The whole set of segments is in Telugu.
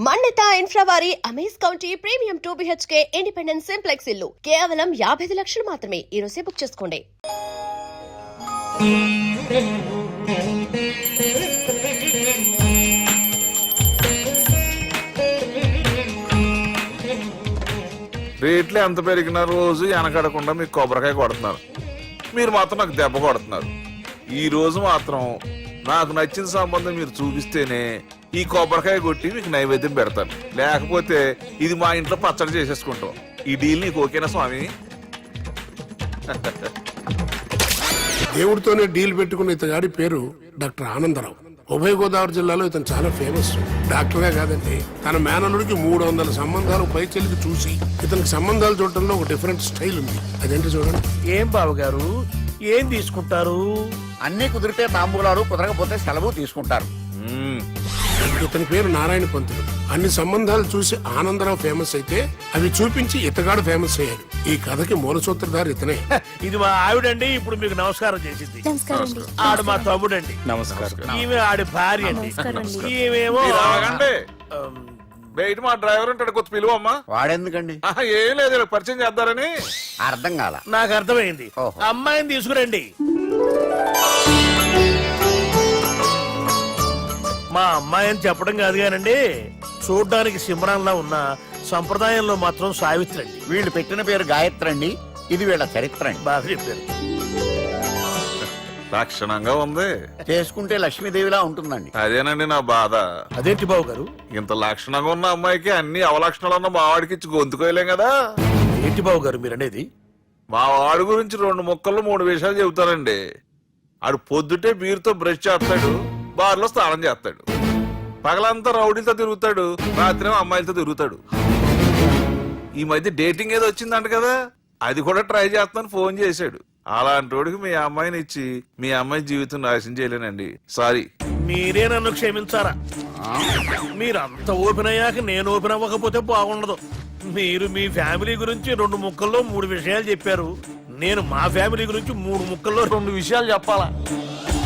మన్నిత ఇన్ఫ్రా వారి amaze county premium 2 BHK independent simplex ఇల్లు కేవలం 55 లక్షలు మాత్రమే. ఈ రోజే బుక్ చేసుకోండి. రేట్లు ఎంత పెరిగిన రోజు వెనకడకుండా మీకు కొబ్బరికాయ కొడుతున్నారు, మీరు మాత్రం నాకు దెబ్బ కొడుతున్నారు. ఈ రోజు మాత్రం నాకు నచ్చిన సంబంధం మీరు చూపిస్తేనే ఈ కొబ్బరికాయ కొట్టి మీకు నైవేద్యం పెడతాను, లేకపోతే ఇది మా ఇంట్లో పచ్చడి చేసేసుకుంటాం. ఈ డీల్ నీకు ఓకేనా స్వామి? దేవుడితోనే డీల్ పెట్టుకున్న ఇతగాడి పేరు డాక్టర్ ఆనందరావు. ఉభయ గోదావరి జిల్లాలో ఇతను చాలా ఫేమస్. డాక్టర్గా కాదండి, తన మేనల్లుడికి 300 సంబంధాలు పైచెలికి చూసి ఇతనికి సంబంధాలు చూడటంలో ఒక డిఫరెంట్ స్టైల్ ఉంది. అదేంటి చూడండి. ఏం బాబు గారు, ఏం తీసుకుంటారు? అన్ని కుదిరితే తాంబూలాలు, కుదరకపోతే సెలవు తీసుకుంటారు. ఇతని పేరు నారాయణ పంతులు. అన్ని సంబంధాలు చూసి ఆనందరావు ఫేమస్ అయితే అవి చూపించి ఇతగాడు ఫేమస్ అయ్యాడు. ఈ కథకి మూల సూత్రధారి ఇతనే. ఇది మా ఆవిడండి, ఇప్పుడు మీకు నమస్కారం చేసింది. ఆడు మా తమ్ముడండి. నమస్కారం. ఈమె ఆడి భార్య అండి. ఈమెమో బయట మా డ్రైవర్ ఉంటాడు, కొత్త పిలువమ్మా. వాడెందుకండి? ఏం లేదు, పరిచయం చేద్దారని. అర్థం కాల. నాకు అర్థమైంది. ఓహో. అమ్మాయిని తీసుకురండి. మా అమ్మాయి అని చెప్పడం కాదు కానండి, చూడ్డానికి సింహరాన్లా ఉన్న సంప్రదాయంలో మాత్రం సావిత్రి అండి. వీళ్ళు పెట్టిన పేరు గాయత్రి అండి. ఇది వీళ్ళ చరిత్ర అండి. బాగా చెప్పారు. లక్షణంగా ఉంది, చేసుకుంటే లక్ష్మీదేవిలా ఉంటుందండి. అదేనండి నా బాధ. అదేంటి బాబు గారు? ఇంత లక్షణంగా ఉన్న అమ్మాయికి అన్ని అవలక్షణాలు ఉన్న మా వాడికి ఇచ్చి గొంతుకోయలేం కదా. ఏంటి బాబు గారు మీరు అనేది? మా వాడి గురించి 2 ముక్కల్లో 3 విషయాలు చెబుతానండి. ఆడు పొద్దుటే బీరుతో బ్రష్ చేస్తాడు, బార్లో స్నానం చేస్తాడు, పగలంతా రౌడీలతో తిరుగుతాడు, రాత్రి అమ్మాయిలతో తిరుగుతాడు. ఈ మధ్య డేటింగ్ ఏదో వచ్చిందంట కదా, అది కూడా ట్రై చేస్తాను ఫోన్ చేశాడు. అలాంటి వాడికి మీ అమ్మాయిని ఇచ్చి మీ అమ్మాయి జీవితం నాశనం చేయలేనండి. సారీ. మీరే నన్ను క్షమించారా? మీరంత ఓపెన్ అయ్యాక నేను ఓపెన్ అవ్వకపోతే బాగుండదు. మీరు మీ ఫ్యామిలీ గురించి 2 ముక్కల్లో 3 విషయాలు చెప్పారు. నేను మా ఫ్యామిలీ గురించి 3 ముక్కల్లో 2 విషయాలు చెప్పాలా?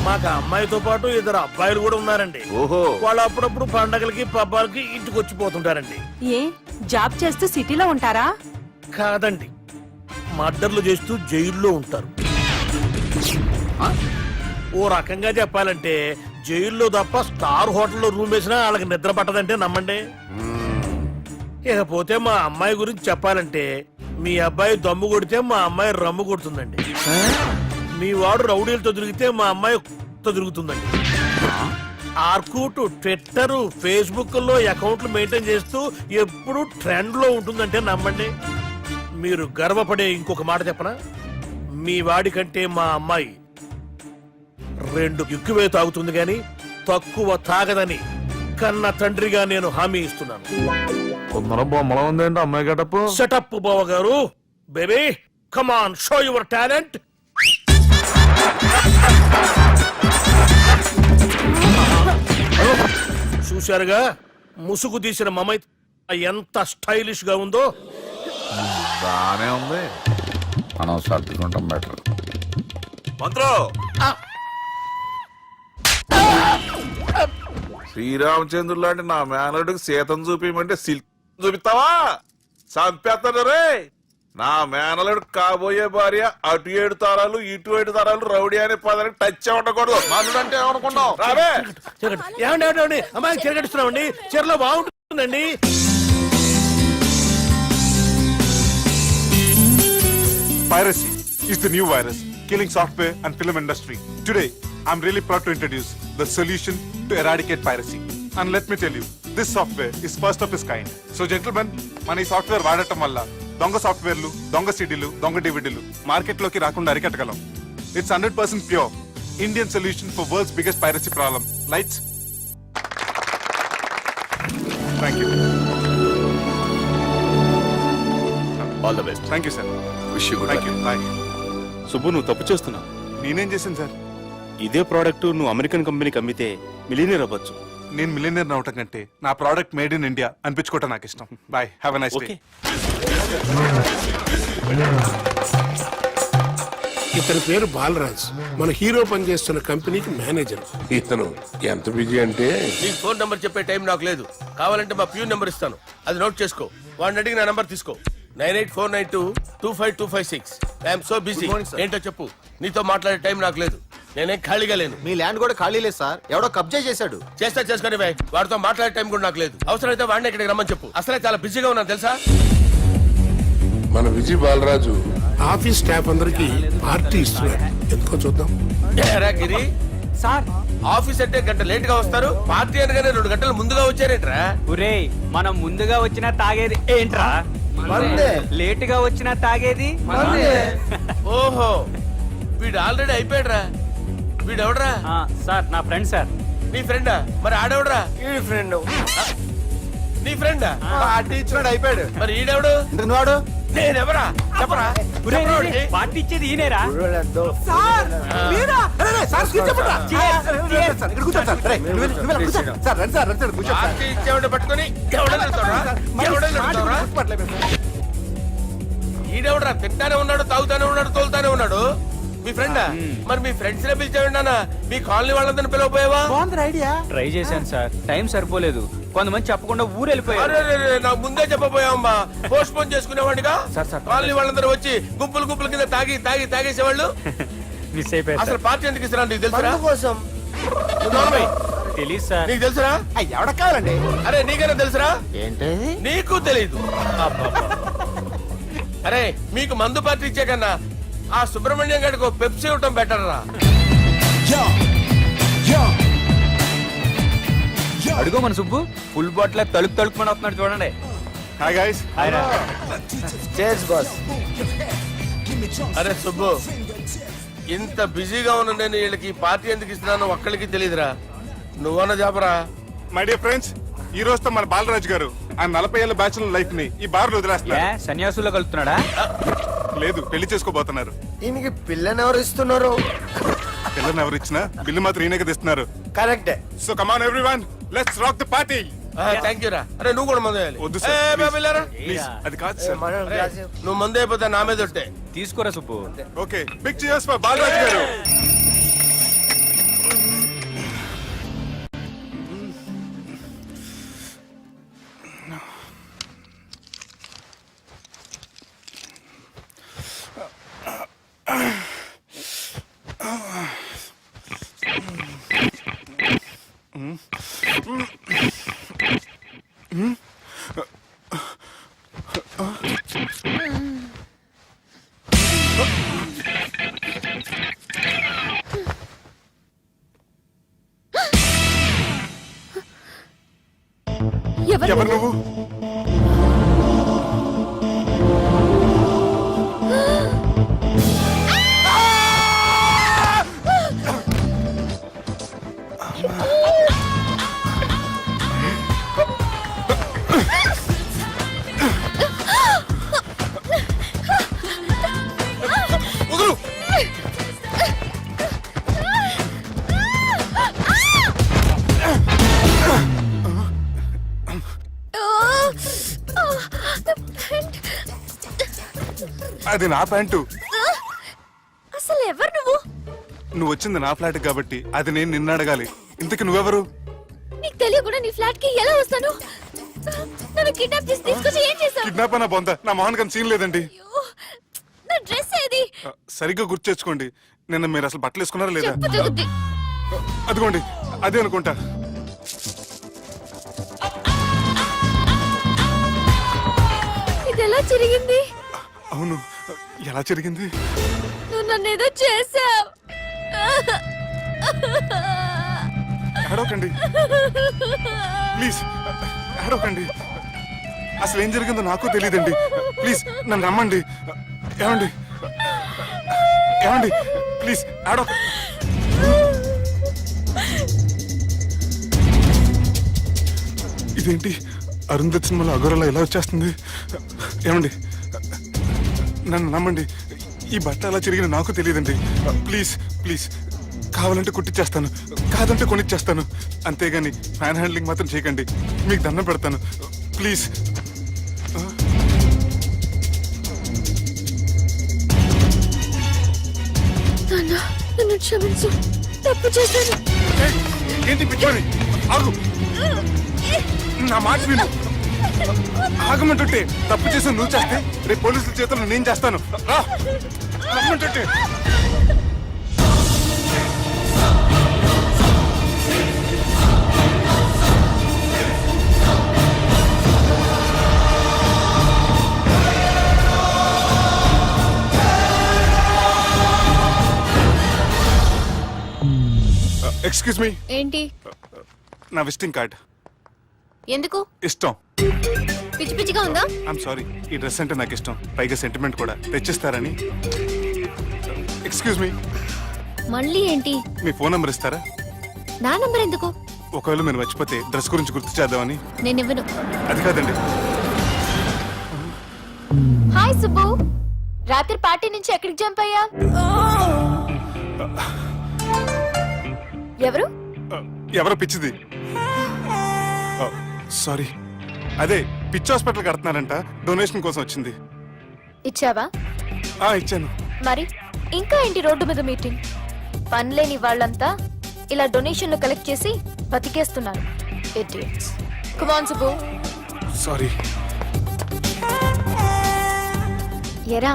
మాకు అమ్మాయితో పాటు 2 అబ్బాయిలు కూడా ఉన్నారండి. ఓహో. వాళ్ళు అప్పుడప్పుడు పండగలకి పబ్బాలకి ఇంటికి వచ్చిపోతుంటారండి. ఏ జాబ్ చేస్తూ సిటీలో ఉంటారా? కాదండి, మర్డర్లు చేస్తూ జైల్లో ఉంటారు. ఓ రకంగా చెప్పాలంటే జైల్లో తప్ప స్టార్ హోటల్లో రూమ్ వేసినా వాళ్ళకి నిద్ర పట్టదంటే నమ్మండి. ఇకపోతే మా అమ్మాయి గురించి చెప్పాలంటే మీ అబ్బాయి దమ్ము కొడితే మా అమ్మాయి రమ్ము కొడుతుందండి. మీ వాడు రౌడీలతో తిరిగితే మా అమ్మాయి తిరుగుతుందండి. ఆర్కూట్, ట్విట్టర్, ఫేస్బుక్ లో అకౌంట్లు మెయింటైన్ చేస్తూ ఎప్పుడు ట్రెండ్ లో ఉంటుందంటే నమ్మండి. మీరు గర్వపడే ఇంకొక మాట చెప్పనా? మీ వాడి కంటే మా అమ్మాయి 2 ఎక్కువే తాగుతుంది గాని తక్కువ తాగదని కన్న తండ్రిగా నేను హామీ ఇస్తున్నాను. కొందరు బొమ్మలో ఉందేంటి అమ్మాయి గడప? సెటప్ బావ గారు. Baby come on, show your talent. చూశారుగా ముసుగు తీసిన మమై ఎంత స్టైలిష్ గా ఉందో. బానే ఉంది. మనం సర్దుకుంటాం బెటర్. మంత్రో, శ్రీరామచంద్రుడు లాంటి నా మేనరుడికి సీతను చూపించమంటే సిల్క్ చూపిస్తావా? చంపేస్తాడు రే. నా మేనలుడు కాబోయే భార్య అటు 7 తారాలు ఇటు 7 తారాలు రౌడీ అనే పదానికి టచ్ ఉండకూడదు. మనడు అంటే ఏమనుకున్నావు? రావే. ఏమండి అమ్మాయికి చెరగడుస్తున్నామండి, చీరలో బాగుంటుందండి. Piracy is the new virus killing software and film industry. Today, I'm really proud to introduce the solution to eradicate piracy. And let me tell you, this software is first of its kind. So gentlemen, మన ఈ సాఫ్ట్వేర్ వాడటం వల్ల దొంగ సాఫ్ట్వేర్లు, దొంగ సీడీలు, దొంగ డివిడీలు మార్కెట్లోకి రాకుండా అరికట్టగలం. It's 100% pure Indian solution for world's biggest piracy problem. Lights. Thank you. All the best. Thank you, sir. Wish you good Thank you. Bye. Subbu, నువ్వు తప్పు చేస్తున్నావు. నేనేం చేశాను సార్? ఇదే ప్రోడక్ట్ నువ్వు అమెరికన్ కంపెనీకి అమ్మితే మిలియనీర్ అవ్వచ్చు. నేను మిలియనర్ అవటం కంటే నా ప్రోడక్ట్ మేడ్ ఇన్ ఇండియా అనిపించుకోవటం నాకు ఇష్టం. Bye, have a nice day. Okay. ఇతని పేరు బాలరాజ్, మన హీరో పనిచేస్తున్న కంపెనీకి మేనేజర్. ఇతను ఎంత బిజీ అంటే నీకు ఫోన్ నంబర్ చెప్పే టైం నాకు లేదు. కావాలంటే మా ప్యూన్ నెంబర్ ఇస్తాను, అది నోట్ చేసుకో. వాడిని అడిగి నా నంబర్ తీసుకో. 9849225256. I'm so busy. ఏంటో చెప్పు. నీతో మాట్లాడే టైం నాకు లేదు. నేనేం ఖాళీగా లేను. మీ ల్యాండ్ కూడా ఖాళీ లేదు సార్, ఎవడో కబ్జా చేశాడు. చేస్తా చేసుకుని బాయ్. వాడితో మాట్లాడే టైం కూడా నాకు లేదు. అవసరమైతే వాడిని ఇక్కడికి రమ్మని చెప్పు. అసలే చాలా బిజీగా ఉన్నాను తెలుసా. మన విజయ్ బాలరాజు ఆఫీస్ స్టాఫ్ అందరికి పార్టీ ఇస్తున్నాడు. ఎందుకో చూద్దాం. ఏరా గిరి సార్ ఆఫీస్ అంటే గంట లేట్ గా వస్తారు, పార్టీ అనగానే 2 గంటలు ముందుగా వచ్చారేంట్రా? ఒరే మనం ముందుగా వచ్చినా తాగేది ఏంట్రా? లేట్ గా వచ్చినా తాగేది ఓహో వీడు ఆల్రెడీ అయిపోయాడురా. వీడెవడరా? సార్ నా ఫ్రెండ్ సార్. నీ ఫ్రెండా? మరి ఆడెవడరా? ఈ ఫ్రెండ్ నీ ఫ్రెండా? పార్టీ ఇచ్చినాడు అయిపోయాడు. మరి ఈడెవడు? ఇంతకు వాడు నేనెవరా? చెప్పరా? చెప్పరా వాడికి? పార్టీ ఇచ్చేది ఈయనేరా? పార్టీ ఇచ్చేవాడిని పట్టుకొని ఎవడని అడుగుతావురా? ఎవడని అడుగుతావురా? ఈడెవడరా? తింటానే ఉన్నాడు, తాగుతానే ఉన్నాడు, తోలుతానే ఉన్నాడు. మీ ఫ్రెండా? మరి మీ ఫ్రెండ్స్ నే పిలిచేవాడినా? మీ కాలనీ వాళ్ళందరినీ పిలవపోయావా? ట్రై చేశాను సార్, టైం సరిపోలేదు. కొంతమంది చెప్పకుండా ఊరు వెళ్ళిపోయారు. అరే నాకు ముందే చెప్పబోయావమ్మా. పోస్ట్ పోన్ చేసుకునేవాడిగా. సార్. కాలనీ వాళ్ళందరూ వచ్చి గుంపుల కింద తాగేసేవాళ్ళు. మిస్ అయిపోయారు అసలు పార్టీ ఎందుకు ఇస్తున్నా నీకు తెలుసురా? కోసం తెలీదు సార్. నీకు తెలుసురా? ఎవడ కావాలండి? అరే నీకైనా తెలుసురా? ఏంటి నీకు తెలీదు. అరే మీకు మందు పార్టీ ఇచ్చే కన్నా ఆ సుబ్రహ్మణ్యం గారికి పెప్సీ ఇవ్వటం బెటర్ రా. అడుగో మన సుబ్బు ఫుల్ బాటిల్ తలుపుమని వస్తున్నాడు చూడండి. Hi guys. Chairs boss. అరే సుబ్బు ఇంత బిజీగా ఉన్న నేను వీళ్ళకి పార్టీ ఎందుకు ఇస్తున్నాను ఒక్కడికి తెలియదురా. నువ్వన్న చెప్పరా. మై డియర్ ఫ్రెండ్స్, ఈ రోజుతో మన బాలరాజు గారు ఆ 40 ఏళ్ల బ్యాచులర్ లైఫ్ ని ఈ బార్ లో వదిలేస్తున్నారు. సన్యాసుల్లో కలుపుతున్నాడా? లేదు, పెళ్లి చేసుకోబోతున్నారు. దీనికి పిల్లని ఎవరు ఇస్తున్నారు? పిల్లని ఎవరు ఇచ్చినా బిల్లు మాత్రం ఈయనకి తెస్తున్నారు. కరెక్టే. So come on everyone, let's rock the party. Thank you రా. అరే నువ్వు కూడా మందు వేయాలి. వద్దు ఏ, సార్, బాబు వెళ్ళారా? ప్లీజ్. అది కాదు సార్. అరే, నువ్వు మందు అయిపోతే నా మీద ఒట్టే. తీసుకోరా Subbu. Okay, big cheers for Balaraju గారు. ఎవరు నువ్వు? వదులు. అది నా ప్యాంటు. అసలు ఎవరు నువ్వు? నువ్వు వచ్చింది నా ఫ్లాట్ కాబట్టి అది నేను నిన్ను అడగాలి. ఇంతకి నువ్వెవరు? నీకు తెలియకుండా నీ ఫ్లాట్ కి ఎలా వస్తాను? నన్ను కిడ్నాప్ చేసి తీసుకొచ్చి ఏం చేసావు? కిడ్నాప్ అన్న బొంద, నా మొహన్ కన్నా సీన్ లేదండి. నా డ్రెస్ ఏది? సరిగ్గా గుర్తు తెచ్చుకోండి. నిన్న మీరు అసలు బట్టలు వేసుకున్నారా లేదా? చెప్పు తగ్గుద్ది. అదిగోండి, అదే అనుకుంటా. ఇది ఎలా జరిగింది? అవును, ఎలా జరిగింది? నువ్వు నన్ను ఏదో చేసావు. ఏడవకండి ప్లీజ్, ఏడవకండి. అసలు ఏం జరిగిందో నాకు తెలియదండి. ప్లీజ్ నన్ను రమ్మండి. ఏమండి ఏమండి ప్లీజ్ ఏడవ. ఇదేంటి అరుంధతి సినిమాలో అఘోరలా ఎలా వచ్చేస్తుంది? ఏమండి నన్ను నమ్మండి. ఈ బట్ట అలా చిరిగిన నాకు తెలియదండి. ప్లీజ్ ప్లీజ్, కావాలంటే కుట్టిచ్చేస్తాను, కాదంటే కొనిచ్చేస్తాను. అంతేగాని ఫ్యాన్ హ్యాండ్లింగ్ మాత్రం చేయకండి. మీకు దండం పెడతాను ప్లీజ్. క్షమించు, తప్పు చేశాను. ఏంటి పిచ్చోని? ఆగు, నా మాట విను. ఆగమంటుంటే తప్పు చేసి నువ్వు చేస్తే రేపు పోలీసుల చేతుల్లో నేను చేస్తాను. రా, రమ్మంటుంటే. ఎక్స్క్యూజ్ మీ, ఏంటి? నా విజిటింగ్ కార్డ్. ఎందుకు? ఇష్టం. పిచ్చి పిచ్చిగా ఉందా? ఐఎమ్ సారీ, ఈ డ్రెస్ అంటే నాకు ఇష్టం, పైగా సెంటిమెంట్ కూడా. తెచ్చిస్తారని. ఎక్స్క్యూజ్ మీ, మళ్ళీ ఏంటి? మీ ఫోన్ నెంబర్ ఇస్తారా? నా నంబర్ ఎందుకు? ఒకవేళ మీరు మర్చిపోతే డ్రెస్ గురించి గుర్తు చేద్దామని. నేను ఇవ్వను. అది కాదండి. హాయ్ సుబ్బు, రాత్రి పార్టీ నుంచి ఎక్కడికి జంప్ అయ్యా? ఎవరు? ఎవరో పిచ్చిది. సారీ, అదే పిచ్చి హాస్పిటల్ కడుతున్నారంట, డొనేషన్ కోసం వచ్చింది. ఇచ్చావా? ఇచ్చాను. మరి ఇంకా ఏంటి రోడ్డు మీద మీటింగ్? పనిలేని వాళ్ళంతా ఇలా డొనేషన్లు కలెక్ట్ చేసి బతికేస్తున్నారు. Idiots. Come on, Subbu. Sorry. ఎరా,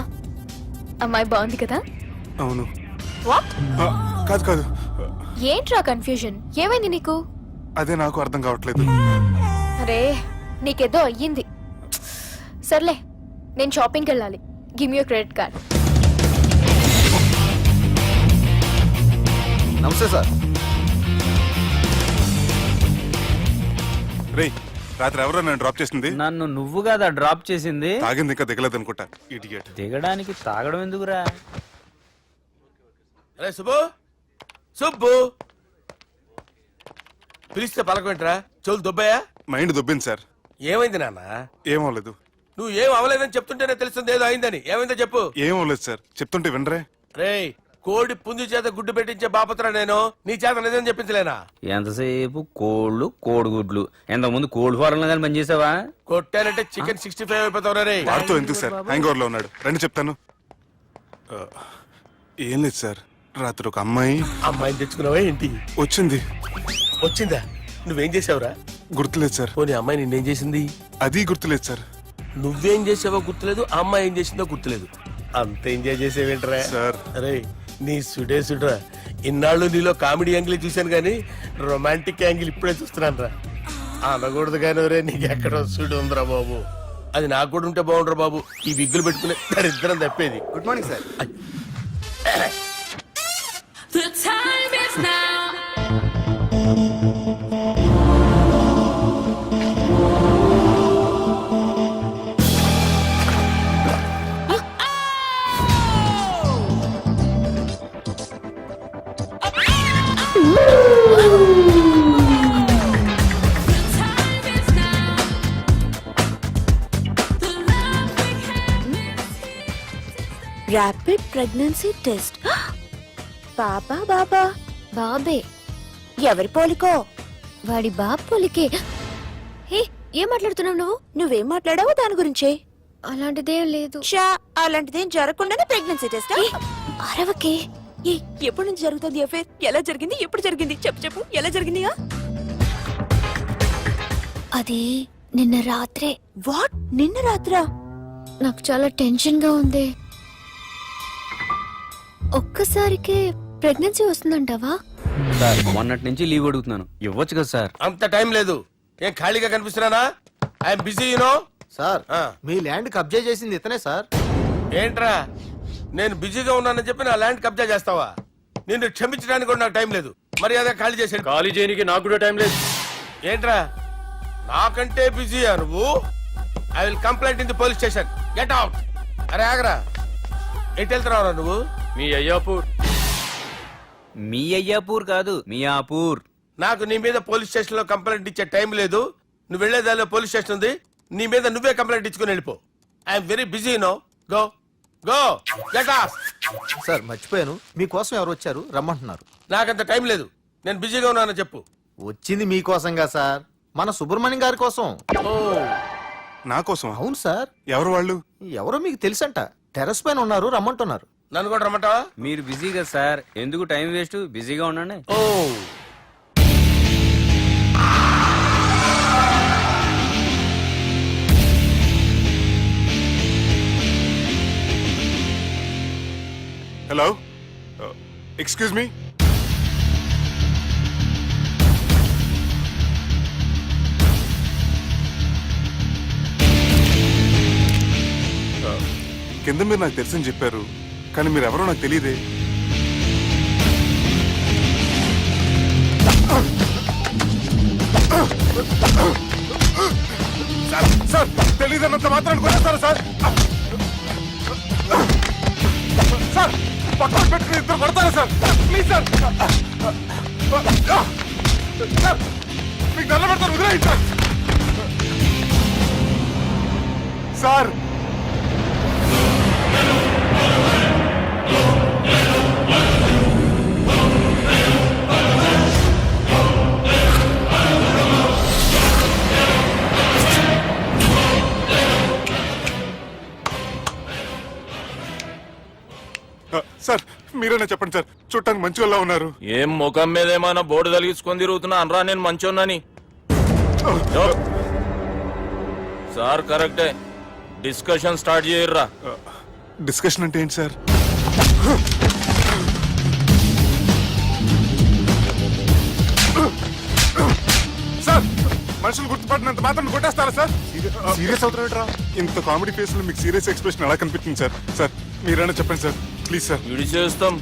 అమ్మాయి బాగుంది కదా? అవును. వాట్? కాదు కాదు, ఏంట్రా కన్ఫ్యూజన్? ఏమైంది నీకు? అదే నాకు అర్థం కావట్లేదు. అరే, నీకేదో అయ్యింది. సర్లే, నేను షాపింగ్కి వెళ్ళాలి. Give me your credit card. నమస్తే సార్. రేయ్, రాత్రి ఎవరో నన్ను డ్రాప్ చేసింది? నన్ను నువ్వు కదా డ్రాప్ చేసింది. తాగింది ఇంకా దిగలేదు అనుకుంటా. ఇడియట్. దిగడానికి తాగడం ఎందుకురా? అరే సుబ్బు, సుబ్బు పిలిస్తే పలకమేంట్రా? చెవులు దుబ్బాయా? Mind దొబ్బింది sir. ఏమైంది నాన్న? ఏమవలేదు. నువ్వు ఏం అవలేదని చెప్తుంటేనే తెలుస్తుంది ఏదో అయిందని. ఏమైందో చెప్పు. ఏమవలేదు సార్, చెప్తుంటే వినరే. రేయ్, కోడి పుంజు చేత గుడ్డు పెట్టించే బాపత్ర నేను. నీ చేత నిజం చెప్పించలేనా? ఎంతసేపు కోళ్ళు కోడిగుడ్లు. ఎంతకు ముందు కోడి ఫారంలో కానీ పనిచేసావా? కొట్టానంటే చికెన్ 65 అయిపోతావు రే. వాడుతూ ఎందుకు సార్, హ్యాంగ్ ఓవర్ లో ఉన్నాడు. రండి చెప్తాను. ఏం లేదు సార్, రాత్రి ఒక అమ్మాయిని తెచ్చుకున్నావా ఏంటి? వచ్చింది. వచ్చిందా? నువ్వేం చేసావురా? గుర్తులేదు సార్. పోనీ అమ్మాయి నిన్నేం చేసింది? అది గుర్తులేదు సార్. నువ్వేం చేసావో గుర్తులేదు, ఆ అమ్మాయి ఏం చేసిందో గుర్తులేదు. అంత ఎంజాయ్ చేసేవేంట్రా సార్? అరే, నీ సుడే సుడ్రా. ఇన్నాళ్ళు నీలో కామెడీ యాంగిల్ చూశాను కానీ రొమాంటిక్ యాంగిల్ ఇప్పుడే చూస్తున్నాను రా. అనకూడదు కానీ రే, నీకు ఎక్కడ సుడు ఉందిరా బాబు. అది నాకు కూడా ఉంటే బాగుండ్రా బాబు. ఈ విగ్గులు పెట్టుకునే దరిద్రం తప్పేది. Good morning sir. The time is now. Rapid pregnancy test. బాబా బాబా బాబే. ఎవరి పోలికో? వాడి బాబ్ పోలికే. హే, ఏం మాట్లాడుతున్నావు నువ్వు? నువ్వేం మాట్లాడావో దాని గురించే. అలాంటిదేం లేదు. అలాంటిదేం జరగకుండానే ప్రెగ్నెన్సీ టెస్ట్? అరవకే. ఎప్పటి నుంచి జరుగుతుంది అఫేర్? ఎలా జరిగింది? ఎప్పుడు జరిగింది? చెప్పు చెప్పు, ఎలా జరిగింది? అది నిన్న రాత్రే. వాట్? నిన్న రాత్రా? నాకు చాలా టెన్షన్ గా ఉంది. ఒక్కసారికే ప్రెగ్నెన్సీ వస్తుందంటావా? సార్, మొన్నటి నుంచి లీవ్ అడుగుతున్నాను, ఇవ్వచ్చు కదా సార్? అంత టైం లేదు. ఏం ఖాళీగా కనిపిస్తున్నానా? I'm busy you know. సార్, మీ ల్యాండ్ కబ్జా చేసింది ఇతనే సార్. ఏంట్రా, నేను బిజీగా ఉన్నానని చెప్పి నా ల్యాండ్ కబ్జా చేస్తావా? నిన్ను క్షమించడానికి కూడా నాకు టైం లేదు. మర్యాద ఖాళీ చేసాడు. ఖాళీ చేయడానికి నాకు కూడా టైం లేదు. ఏంట్రా, నాకంటే బిజీయా నువ్వు? I will complaint in the police station. Get out. అరే ఆగరా, ఎటు వెళ్తున్నావురా నువ్వు? మీ అయ్యాపూర్. మీ అయ్యాపూర్ కాదు, మియాపూర్. నాకు నీ మీద పోలీస్ స్టేషన్ లో కంప్లైంట్ ఇచ్చే టైం లేదు. నువ్వు వెళ్లేదాలో పోలీస్ స్టేషన్ ఉంది. నీ మీద నువ్వే కంప్లైంట్ ఇచ్చుకుని వెళ్ళిపో. I'm very busy no. Go go get off. Sir, మర్చిపోయాను, మీకోసం ఎవరు వచ్చారు, రమ్మంటున్నారు. నాకంత టైం లేదు, నేను బిజీగా ఉన్నానని చెప్పు. వచ్చింది మీకోసంగా సార్, మన సుబ్రహ్మణ్యం గారి కోసం. ఓ, నా కోసం? అవును సార్. ఎవరు వాళ్ళు? ఎవరో మీకు తెలుసంట. టెర్రస్ పైన ఉన్నారు, రమ్మంటున్నారు. నన్ను కూడా రమ్మంటావా? మీరు బిజీ కదా సార్, ఎందుకు టైం వేస్ట్, బిజీగా ఉండండి. ఓ Hello? Excuse me? కింద మీరు నాకు తెలుసని చెప్పారు, కానీ మీరు ఎవరో నాకు తెలియదే. సార్ తెలియదన్నంత మాత్రం కొనేస్తారా సార్? సార్ పక్కన పెట్టుకుని ఇద్దరు కొడతారా సార్? Please sir. సార్ మీకు నల్ల పెడతారు, వదిలేయండి సార్. సార్ సార్ మీరైనా చెప్పండి సార్, చూడటానికి మంచి వాళ్ళ ఉన్నారు. ఏం ముఖం మీద ఏమైనా బోర్డు తలిగించుకొని తిరుగుతున్నా అనరా నేను మంచోన్నాని? సార్ కరెక్టే, డిస్కషన్ స్టార్ట్ చేయర్రా. డిస్కషన్ అంటే ఏంటి సార్? సార్ మనుషులు గుర్తుపట్టినంత మాత్రం కొట్టేస్తారా సార్? సీరియస్ అవుతారా? ఇంత కామెడీ ఫేస్ లో మీకు సీరియస్ ఎక్స్ప్రెషన్ ఎలా కనిపించింది సార్? సార్ మీరైనా చెప్పండి సార్, ప్లీజ్ సార్. విడిచేస్తాం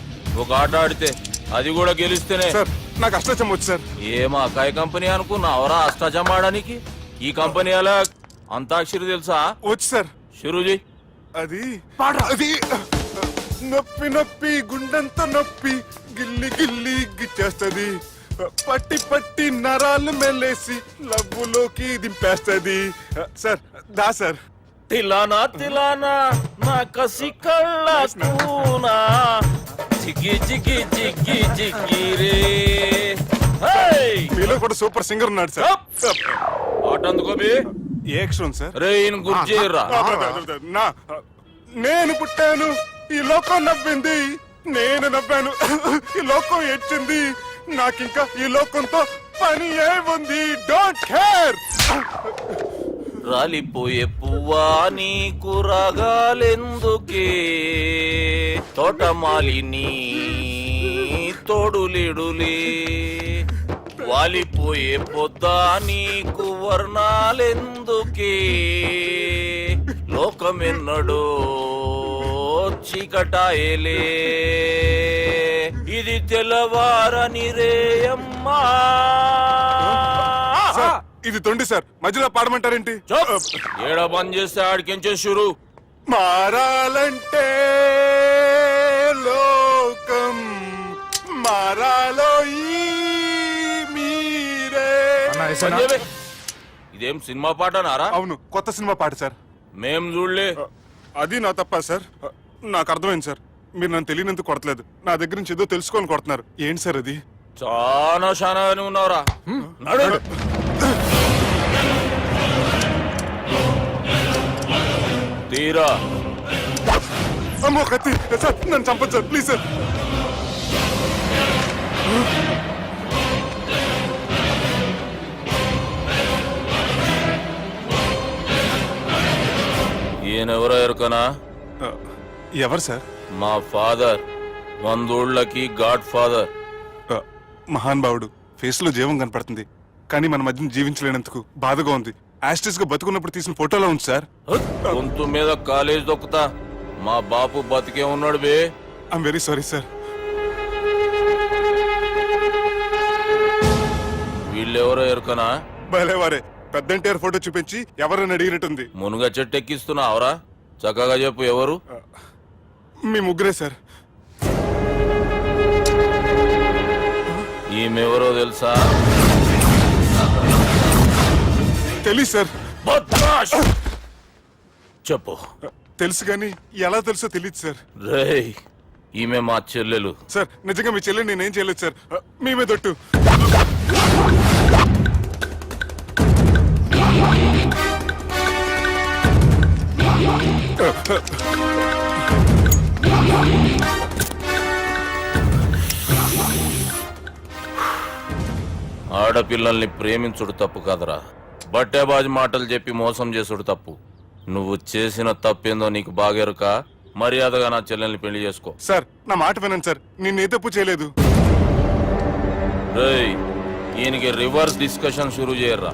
ఒక ఆట ఆడితే, అది కూడా గెలిస్తేనే. సార్ నాకు అష్టాచం వచ్చు సార్. ఏం అకాయ కంపెనీ అనుకున్నావరా అష్టాచం ఆడడానికి? ఈ కంపెనీ అలా అంతాక్షరి తెలుసా? వచ్చు సార్. షురూజీ. అది అది నొప్పి నొప్పి గుండెంత నొప్పి గిల్లి గిల్లి గిచ్చేస్తది, పట్టి పట్టి నరాలు మెల్లేసి లవ్వులోకి దింపేస్తది. సార్ దా సార్. తిలానా తిలానా నా కసి కళ్ళ కూనా జిగి జిగి జిగి జిగి రే. మీలో కూడా సూపర్ సింగర్ ఉన్నాడు సార్. ఆట అందుకోబి ఏ అక్షరం సార్? రే ఈయన గుర్తు చేయర్రా. నా నేను పుట్టాను, ఈ లోకం నవ్వింది, నేను నవ్వాను, ఈ లోకం ఏడ్చింది, నాకింకా ఈ లోకంతో పని ఏముంది? Don't care. రాలిపోయే పువ్వా నీకు రాగాలెందుకే, తోటమాలిని తోడులిడులే, వాలిపోయే పొద్దా నీకు వర్ణాలెందుకే, లోకమెన్నడో చీకటాయలే, ఇది తెల్లవారని రేయమ్మా. సార్, ఇది తొండి సార్, మధ్యలో పాడమంటారేంటి? ఏడ బంద్ చేస్తే ఆడికించే షురు. మారాలంటే లోకం మారాలో ఈ మీరే. ఇదేం సినిమా పాట నారా? అవును, కొత్త సినిమా పాట సార్. మేం చూడలే. అది నా తప్ప సార్. నాకు అర్థమైంది సార్, మీరు నన్ను తెలియనందుకు కొడతలేదు, నా దగ్గర నుంచి ఏదో తెలుసుకొని కొడుతున్నారు. ఏంటి సార్ అది? చాలా శానాగానే ఉన్నావురా. నడు. తీరా. అమ్మో కత్తి సార్, నన్ను చంపదు సార్, ప్లీజ్ సార్. ఈయనెవరో ఎరుకనా? ఎవరు సార్? మా ఫాదర్, 100 ఊళ్ళకి గాడ్ ఫాదర్. మహాన్ భావుడు, ఫేస్ లో జీవం కనపడుతుంది, కానీ మన మధ్యన జీవించలేనందుకు బాధగా ఉంది. యాస్టిస్ గా బతుకున్నప్పుడు తీసిన ఫోటోలో ఉంది సార్. గొంతు మీద కాలేజ్ దొక్కుతా, మా బాపు బతికే ఉన్నాడు బే. I'm very sorry sir. వీళ్ళెవరో ఎరుకనా? భలేవారే, పెద్ద ఎన్టీఆర్ ఫోటో చూపించి ఎవరైనా అడిగినట్టుంది. మునుగ చెట్టు ఎక్కిస్తున్నావురా? చక్కగా చెప్పు ఎవరు? మీ ముగ్గురే సార్. ఈమెవరో తెలుసా? తెలీదు సార్. బద్మాష్! చెప్పు. తెలుసు కానీ ఎలా తెలుసో తెలియదు సార్. రేయ్, ఈమె మా చెల్లెలు. సార్ నిజంగా మీ చెల్లెని నేనేం చేయలేదు సార్, మీ మీద ఒట్టు. ఆడపిల్లల్ని ప్రేమించుడు తప్పు కదరా, బట్టేబాజు మాటలు చెప్పి మోసం చేసుడు తప్పు. నువ్వు చేసిన తప్పేందో నీకు బాగెరుక. మర్యాదగా నా చెల్లెల్ని పెళ్లి చేసుకో. సార్ నా మాట వినండి సార్, నేను ఏ తప్పు చేయలేదు. రేయ్, ఈయనకి రివర్స్ డిస్కషన్ షురూ చేయర్రా.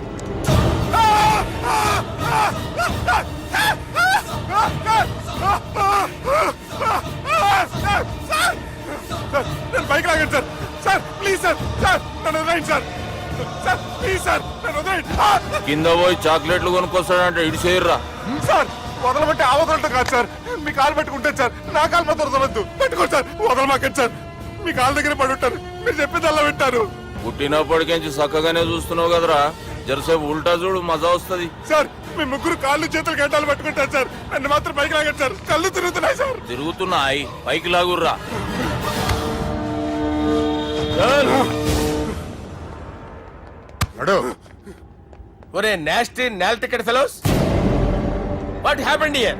నేను బైక్ లాగండి sir. Sir please sir, sir నన్ను వదిలేయండి సార్. సార్ ప్లీజ్ సార్ నన్ను వదిలేయండి. కింద పోయి చాక్లెట్లు కొనుక్కొస్తాడంటే ఇటు చేయర్రా. సార్ వదలమంటే ఆ వదలటం కాదు సార్, మీ కాలు పెట్టుకుంటాను సార్. నా కాలు మాత్రం వదలవద్దు. పెట్టుకోండి సార్, వదలమాకండి సార్. మీ కాలు దగ్గర పడి ఉంటారు, మీరు చెప్పింది అలా వింటారు. పుట్టినప్పటికేంచి చక్కగానే చూస్తున్నావు కదరా, జరసేపు ఉల్టా చూడు, మజా వస్తుంది. సార్ మీ ముగ్గురు కాళ్ళు చేతులు గంటలు పెట్టుకుంటారు సార్, నన్ను మాత్రం బైక్ లాగండి సార్. కళ్ళు తిరుగుతున్నాయి సార్. తిరుగుతున్నాయి, పైకి లాగుర్రా. ఒరే నాస్టీ నాల్ ticket fellows, what happened here?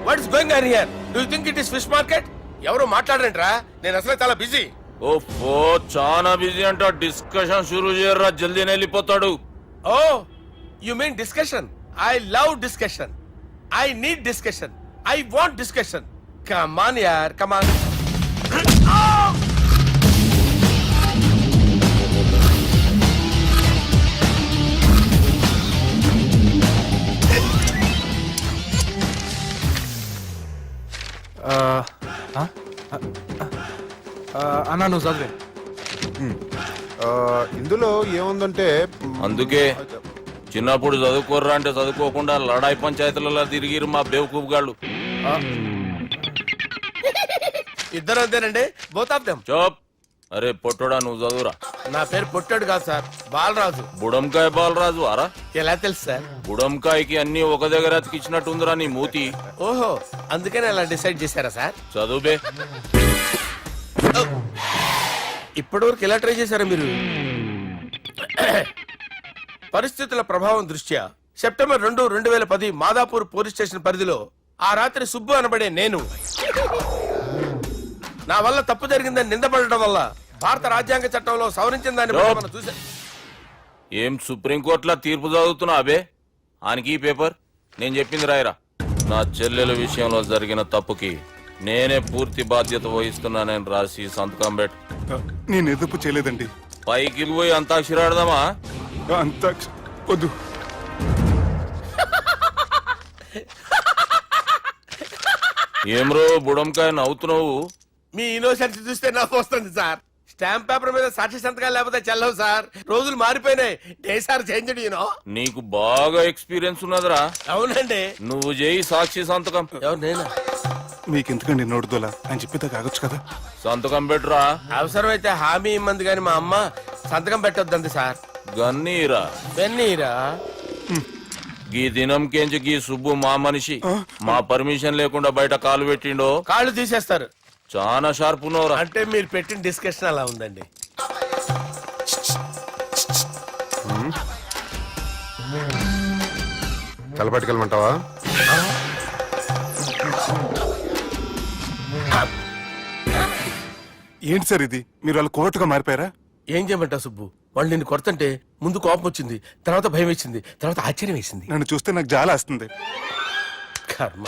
What is going on here? Do you think it is fish market? ఎవరు మాట్లాడరంట్రా, నేను అసలే చాలా బిజీ. ఓఫో, చాలా బిజీ అంట. డిస్కషన్ షురూ చేయర్రా, జల్దీ వెళ్ళిపోతాడు. Oh you mean discussion? I love discussion. I need discussion. I want discussion. Come on యార్, కమ్ ఆన్. అన్నా నువ్వు చదివే. ఇందులో ఏముందంటే అందుకే చిన్నప్పుడు చదువుకోర్రా అంటే చదువుకోకుండా లడాయి పంచాయతీలలో తిరిగిరు మా బేవకూపు గాళ్ళు. ఇద్దరు అంతేనండి, బోత్ ఆఫ్ దెమ్. చోప్. అరే పొట్టోడా, నువ్వు చదువురా. నా పేరు పొట్టాడు కాదు సార్, బాలరాజు. బుడంకాయ బాలరాజు అరా? ఎలా తెలుసు సార్? బుడంకాయకి అన్ని ఒక దగ్గర అతికిచ్చినట్టుందిరా నీ మూతి. ఓహో, అందుకని అలా డిసైడ్ చేశారా సార్? చదువుబే. ఇప్పటి వరకు ఎలా ట్రై చేశారా మీరు? పరిస్థితుల ప్రభావం దృష్ట్యా సెప్టెంబర్ 2, 2010 మాదాపూర్ పోలీస్ స్టేషన్ పరిధిలో ఆ రాత్రి సుబ్బు అనబడే నేను నా వల్ల తప్పు జరిగిందని నిందపడటం వల్ల భారత రాజ్యాంగ చట్టంలో సవరించిన దాన్ని బట్టి మనం చూసా. ఏం సుప్రీంకోర్టులో తీర్పు చదువుతున్నా అబే? ఆనికి ఈ పేపర్ నేను చెప్పింది రాయరా. నా చెల్లెల విషయంలో జరిగిన తప్పుకి నేనే పూర్తి బాధ్యత వహిస్తున్నానని రాసి సంతకం పెట్టు. నేను ఏ తప్పు చేయలేదండి. పైకి పోయి అంతాక్షరి ఆడదామా? అంత వద్దు. ఏమ్రో బుడంకాయ నవ్వుతున్నావు? మీ ఇన్నోసెన్స్ చూస్తే నాకు వస్తుంది సార్. స్టాంప్ పేపర్ మీద సాక్షి సంతకాలు లేకపోతే చెల్లవు సార్. రోజులు మారిపోయినాయి. Days are changed you know. నీకు బాగా ఎక్స్పీరియన్స్ ఉన్నదిరా. అవునండి. నువ్వు చేయి సాక్షి సంతకం. ఎవరు? నేనా? మీకెందుకండి నోడుదోలా అని చెప్పేదా కాగొచ్చు కదా. సంతకం పెట్టురా. అవసరమైతే హామీ ఇమ్మంది కానీ మా అమ్మ సంతకం పెట్టొద్దండి సార్. గన్నీరా వెన్నీరా. గీ దినంకేంచి గీ సుబ్బు మా మనిషి. మా పర్మిషన్ లేకుండా బయట కాలు పెట్టిండో కాళ్ళు తీసేస్తారు. చాలా షార్ప్ ఉన్నవరా. అంటే మీరు పెట్టిన డిస్కషన్ అలా ఉందండి. తలపట్టుకెళ్ళమంటావా? ఏంటి సార్ ఇది, మీరు వాళ్ళు కోర్టుగా మారిపోయారా? ఏం చేయమంటావు సుబ్బు? వాళ్ళు నిన్ను కొడుతుంటే ముందు కోపం వచ్చింది, తర్వాత భయం వేసింది, తర్వాత ఆశ్చర్యం వేసింది. నన్ను చూస్తే నాకు జాలా వస్తుంది. కర్మ.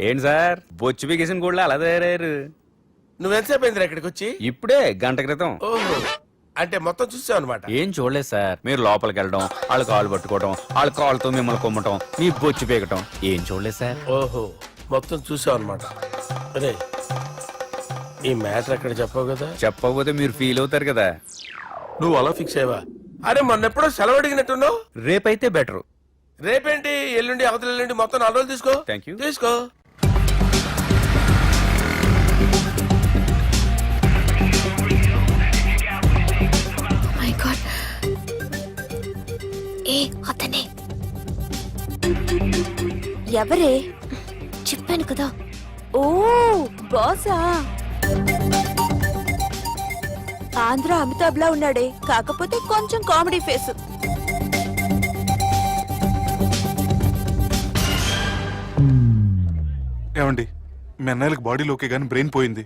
ఏంటి సార్ బొచ్చు బిగేసిన కూడా అలా తయారయ్యారు? నువ్వెంతసేపు అయిందిరా ఇక్కడికి వచ్చి? ఇప్పుడే గంట క్రితం. ఓహో, అంటే మొత్తం చూసావు అనమాట. ఏం చూడలేదు సార్. మీరు లోపలికి వెళ్ళడం, వాళ్ళ కాళ్ళు పట్టుకోవడం, వాళ్ళ కాళ్ళతో మిమ్మల్ని కొమ్మటం, మీ బొచ్చు పీకటం ఏం చూడలేదు సార్. ఓహో, మొత్తం చూసావు అనమాట. అరే ఈ మ్యాటర్ అక్కడ చెప్పావు కదా. చెప్పకపోతే మీరు ఫీల్ అవుతారు కదా. నువ్వు అలా ఫిక్స్ అయ్యవా? అరే మొన్నెప్పుడో సెలవు అడిగినట్టున్నావు. రేపైతే బెటర్. రేపేంటి, ఎల్లుండి, అవతల ఎల్లుండి, మొత్తం 4 రోజులు తీసుకో. Thank you. తీసుకో. మై గాడ్, ఏ అతనే ఎవరే? చెప్పాను కదా. ఓ బాసా. ఆంధ్ర అమితాబ్ లా ఉన్నాడే, కాకపోతే కొంచెం కామెడీ ఫేస్. ఏమండి, మీ అన్నయ్యలకు బాడీలో ఓకే కానీ బ్రెయిన్ పోయింది.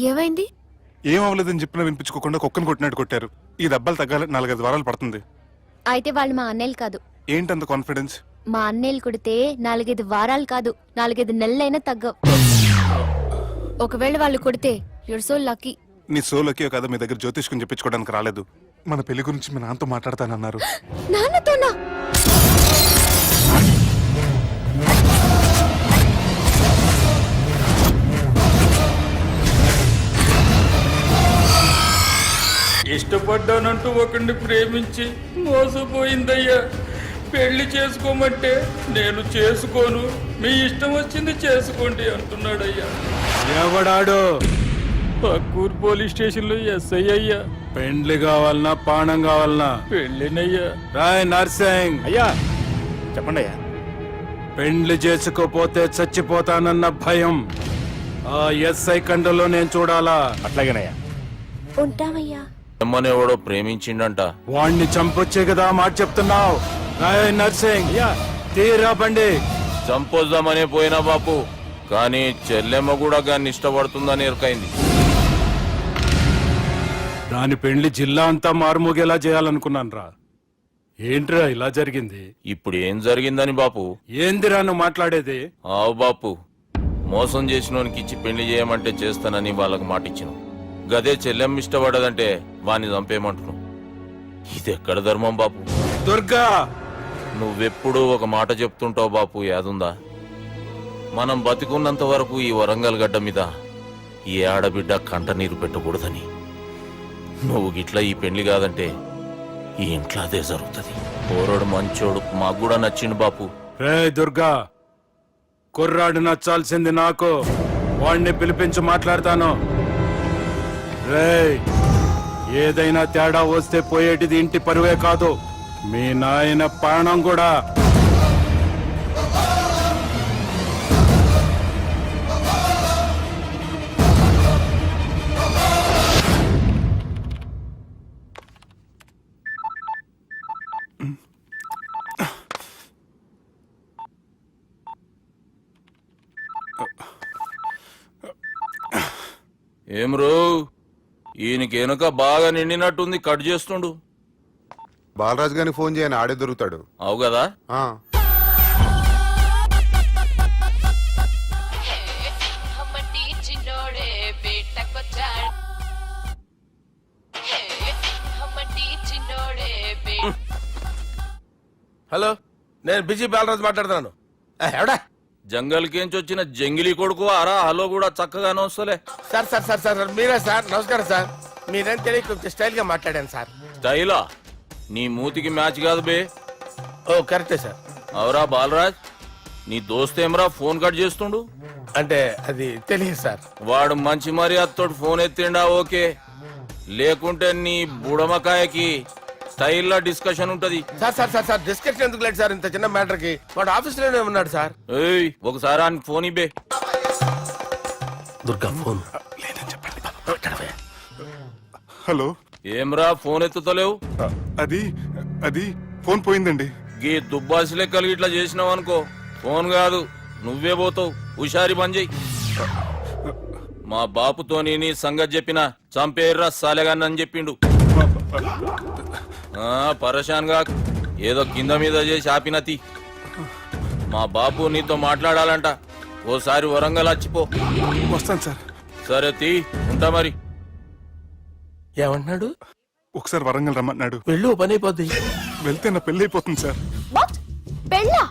ఏమైంది? ఏం అవ్వలేదని చెప్పినా వినిపించుకోకుండా కుక్కను కొట్టినట్టు కొట్టారు. ఈ దెబ్బలు తగ్గాలి 4-5 వారాలు పడుతుంది. అయితే వాళ్ళు మా అన్నయ్యలు కాదు. ఏంటంత కాన్ఫిడెన్స్? మా అన్నయ్యలు కొడితే 4-5 వారాలు కాదు 4-5 నెలలైనా తగ్గవు. ఒకవేళ వాళ్ళు కొడితే యూర్ సో లక్కీ. నీ సోలోకి కదా మీ దగ్గర జ్యోతిష్కుని చెప్పించుకోవడానికి రాలేదు. మన పెళ్లి గురించి మీ నాన్నతో మాట్లాడతానన్నారు. నాన్నతోనా? ఇష్టపడ్డానంటూ ఒకరిని ప్రేమించి మోసపోయిందయ్యా. పెళ్లి చేసుకోమంటే నేను చేసుకోను, మీ ఇష్టం వచ్చింది చేసుకోండి అంటున్నాడయ్యా. ఎవడాడు? పక్కూరు పోలీస్ స్టేషన్ లో ఎస్ఐ అయ్యా. పెండ్లి కావాలనా పానం కావాలనా? పెళ్ళినయ్యా. రాయ్ నర్సింగ్, అయ్యా చెప్పండి అయ్యా. పెండ్లి చేసుకోపోతే చచ్చిపోతానన్న భయం ఆ ఎస్ఐ కండలో నేను చూడాలా? అట్లాగేనయ్యా. ఉంటామయ్యా. అమ్మనేవాడో ప్రేమించిండంట. వాణ్ణి చంపొచ్చే కదా మాట చెప్తున్నావు. రాయ్ నర్సింగ్, తీరా బండి. చంపొద్దామనే పోయినా బాపు, కానీ చెల్లెమ్మ కూడా గాన్ని ఇష్టపడుతుందని ఎరకైంది. దాని పెండ్లి జిల్లా అంతా మారుమోగేలా చేయాలనుకున్నాను రా. ఏంట్రా ఇలా జరిగింది? ఇప్పుడు ఏం జరిగిందని బాపు? ఏందిరా నువ్వు మాట్లాడేది? ఆవు బాపు, మోసం చేసినోనికి ఇచ్చి పెళ్లి చేయమంటే చేస్తానని వాళ్ళకి మాటిచ్చిన. గదే చెల్లెమ్మ ఇష్టపడదంటే వాణ్ణి చంపేయమంటున్నావు. ఇది ఎక్కడ ధర్మం బాపు? దుర్గా, నువ్వెప్పుడూ ఒక మాట చెప్తుంటావు బాపు, యాదుందా? మనం బతికున్నంత వరకు ఈ వరంగల్ గడ్డ మీద ఈ ఆడబిడ్డ కంట నీరు పెట్టకూడదని. నువ్వు గిట్లా ఈ పెళ్లి కాదంటే ఈ ఇంట్లో అదే జరుగుతుంది. పోరోడు మంచోడు, మాకు కూడా నచ్చిండు బాపు. రే దుర్గా, కుర్రాడు నచ్చాల్సింది నాకు. వాణ్ణి పిలిపించి మాట్లాడతాను. రే, ఏదైనా తేడా వస్తే పోయేటిది ఇంటి పరువే కాదు, మీ నాయన ప్రాణం కూడా. ఏం రో, ఈయనకి వెనుక బాగా నిండినట్టుంది, కట్ చేస్తుండు. బాలరాజు గారికి ఫోన్ చేయని ఆడే దొరుకుతాడు. అవు కదా. ఆ, హలో, నేను బిజీ బాలరాజు మాట్లాడుతున్నాను. ఎవడా? జంగల్ కేంచి వచ్చిన జంగిలీ కొడుకు అరా. హలో కూడా చక్కగానే వస్తలే. సార్ సార్ సార్ సార్ మీరే సార్? నమస్కారం సార్. మీరేం తెలియక కొంచెం స్టైల్ గా మాట్లాడాను సార్. స్టైలా? నీ మూతికి మ్యాచ్ కాదు బే. ఓ కరెక్టే సార్. అవరా బాలరాజ్, నీ దోస్త్ ఏమరా ఫోన్ కట్ చేస్తుండు? అంటే అది తెలియదు సార్. వాడు మంచి మర్యాదతో ఫోన్ ఎత్తిండా ఓకే, లేకుంటే నీ బుడమకాయకి స్టైల్లో డిస్కషన్ ఉంటది. Sir sir sir sir discussion ఎందుకు లేదు సార్? ఇంత చిన్న మ్యాటర్ కి వాడు ఆఫీస్ లోనే ఉన్నాడు సార్. ఏయ్, ఒకసారి ఆయనకి ఫోన్ ఇబ్బే. దుర్గా ఫోన్. హలో, ఏమ్రా ఫోన్ ఎత్తుతలేవు? అది అది ఫోన్ పోయిందండి. గీ దుబ్బాసి లెక్కలు ఇట్లా చేసినావు అనుకో, ఫోన్ కాదు నువ్వే పోతావు. హుషారి బంద్ చెయ్యి. మా బాపుతో నీ సంగతి చెప్పిన చంపేర్రా సాలెగాన్ని చెప్పిండు. పరేషాన్ గా ఏదో కింద మీద చేసి ఆపినతి. మా బాపు నీతో మాట్లాడాలంట. ఓసారి వరంగల్ వచ్చిపో. వస్తాను సార్. సరే తీ, ఉంటా మరి. ఏమంటున్నాడు? ఒకసారి వరంగల్ రమ్మన్నాడు. వెళ్ళు, పని అయిపోద్ది. వెళ్తే నా పెళ్లి అయిపోతుంది సార్. వాట్? పెళ్ళా?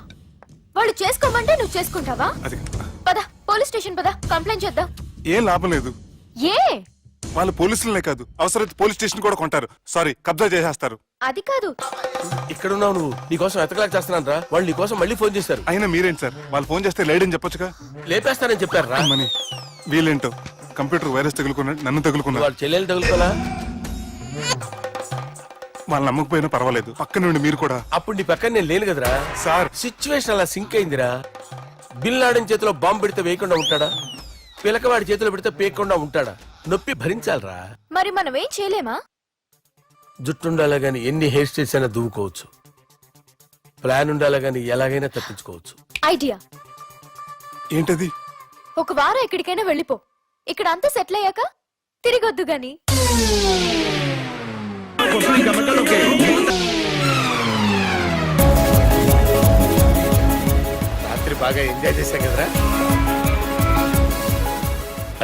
వాళ్ళు చేసుకోమంటే నువ్వు చేసుకుంటావా? అది పద, పోలీస్ స్టేషన్ పద, కంప్లైంట్ చేద్దాం. ఏం లాభం లేదు. ఏ? వాళ్ళు పోలీసులనే కాదు, అవసరమైతే పోలీస్ స్టేషన్ కూడా కొంటారు. సారీ, కబ్జా చేసేస్తారు. అది కాదు. ఇక్కడ ఉన్నావు నువ్వు, నీకోసం ఎతకలేక చేస్తున్నాను రా. వాళ్ళు నీకోసం మళ్ళీ ఫోన్ చేశారు. అయినా మీరేంటి సార్, వాళ్ళు ఫోన్ చేస్తే లేడని చెప్పొచ్చుగా. లేపేస్తానని చెప్పారు రా. మని వీళ్ళేంటో కంప్యూటర్ వైరస్ తగులుకున్నాడు, నన్ను తగులుకున్నాడు. వాళ్ళ చెల్లెలు తగులుకోలా? వాళ్ళు నమ్మకపోయినా పర్వాలేదు, పక్క నుండి మీరు కూడా. అప్పుడు నీ పక్కన నేను లేను కదరా సార్. సిచ్యువేషన్ అలా సింక్ అయిందిరా. బిల్ లాడెన్ చేతిలో బాంబు పెడితే వేయకుండా ఉంటాడా? పిలకవాడి చేతిలో పెడితే పేయకుండా ఉంటాడా? నొప్పి భరించాలరా. మరి మనం ఏం చేయలేమా? జుట్టుండాలా గాని ఎన్ని హెయిర్ స్టైల్స్ అయినా దువ్వుకోవచ్చు. ప్లాన్ ఉండాలా గాని ఎలాగైనా తప్పించుకోవచ్చు. ఐడియా. ఏంటది? ఒక వారం ఎక్కడికైనా వెళ్ళిపో. ఇక్కడ అంతా సెటిల్ అయ్యాక తిరిగొద్దు గాని. రాత్రి బాగా ఎంజాయ్ చేశాం కదరా.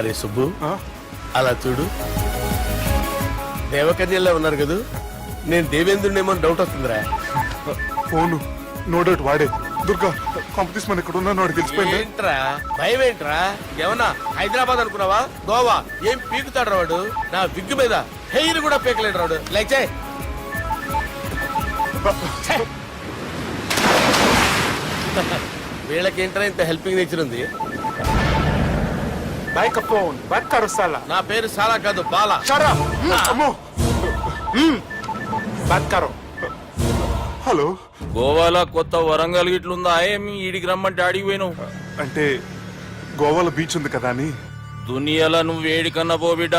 అరే సుబ్బు, అలా చూడు, దేవకన్యల్లో ఉన్నారు కదూ. నేను దేవేంద్రుడేమో డౌట్ వస్తుందిరా. ఫోను నో డౌట్ వాడే. దుర్గా కాంపిటీషన్ మన ఇక్కడ ఉన్నాను వాడు తెలిసిపోయింది. ఏంట్రా భయం ఏంట్రా? ఏమన్నా హైదరాబాద్ అనుకున్నావా? గోవా ఏం పీకుతాడు రాడు. నా విగ్గు మీద హెయిర్ కూడా పీకలేడు రాడు. లైక్ చేయి. వీళ్ళకేంట్రా ఇంత హెల్పింగ్ నేచర్ ఉంది. బైక్ ఫోన్ బైక్ కరుస్తాలా. నా పేరు సాలా కాదు, బాలా. అమ్మో బాత్ కరో. హలో, గోవాలో కొత్త వరంగల్ గిట్లుందా? ఏమి ఈడికి రమ్మంటే ఆడికి పోయినావు? అంటే గోవాలో బీచ్ ఉంది కదా అని. దునియాలో నువ్వు వేడికన్నా పో బిడ్డ.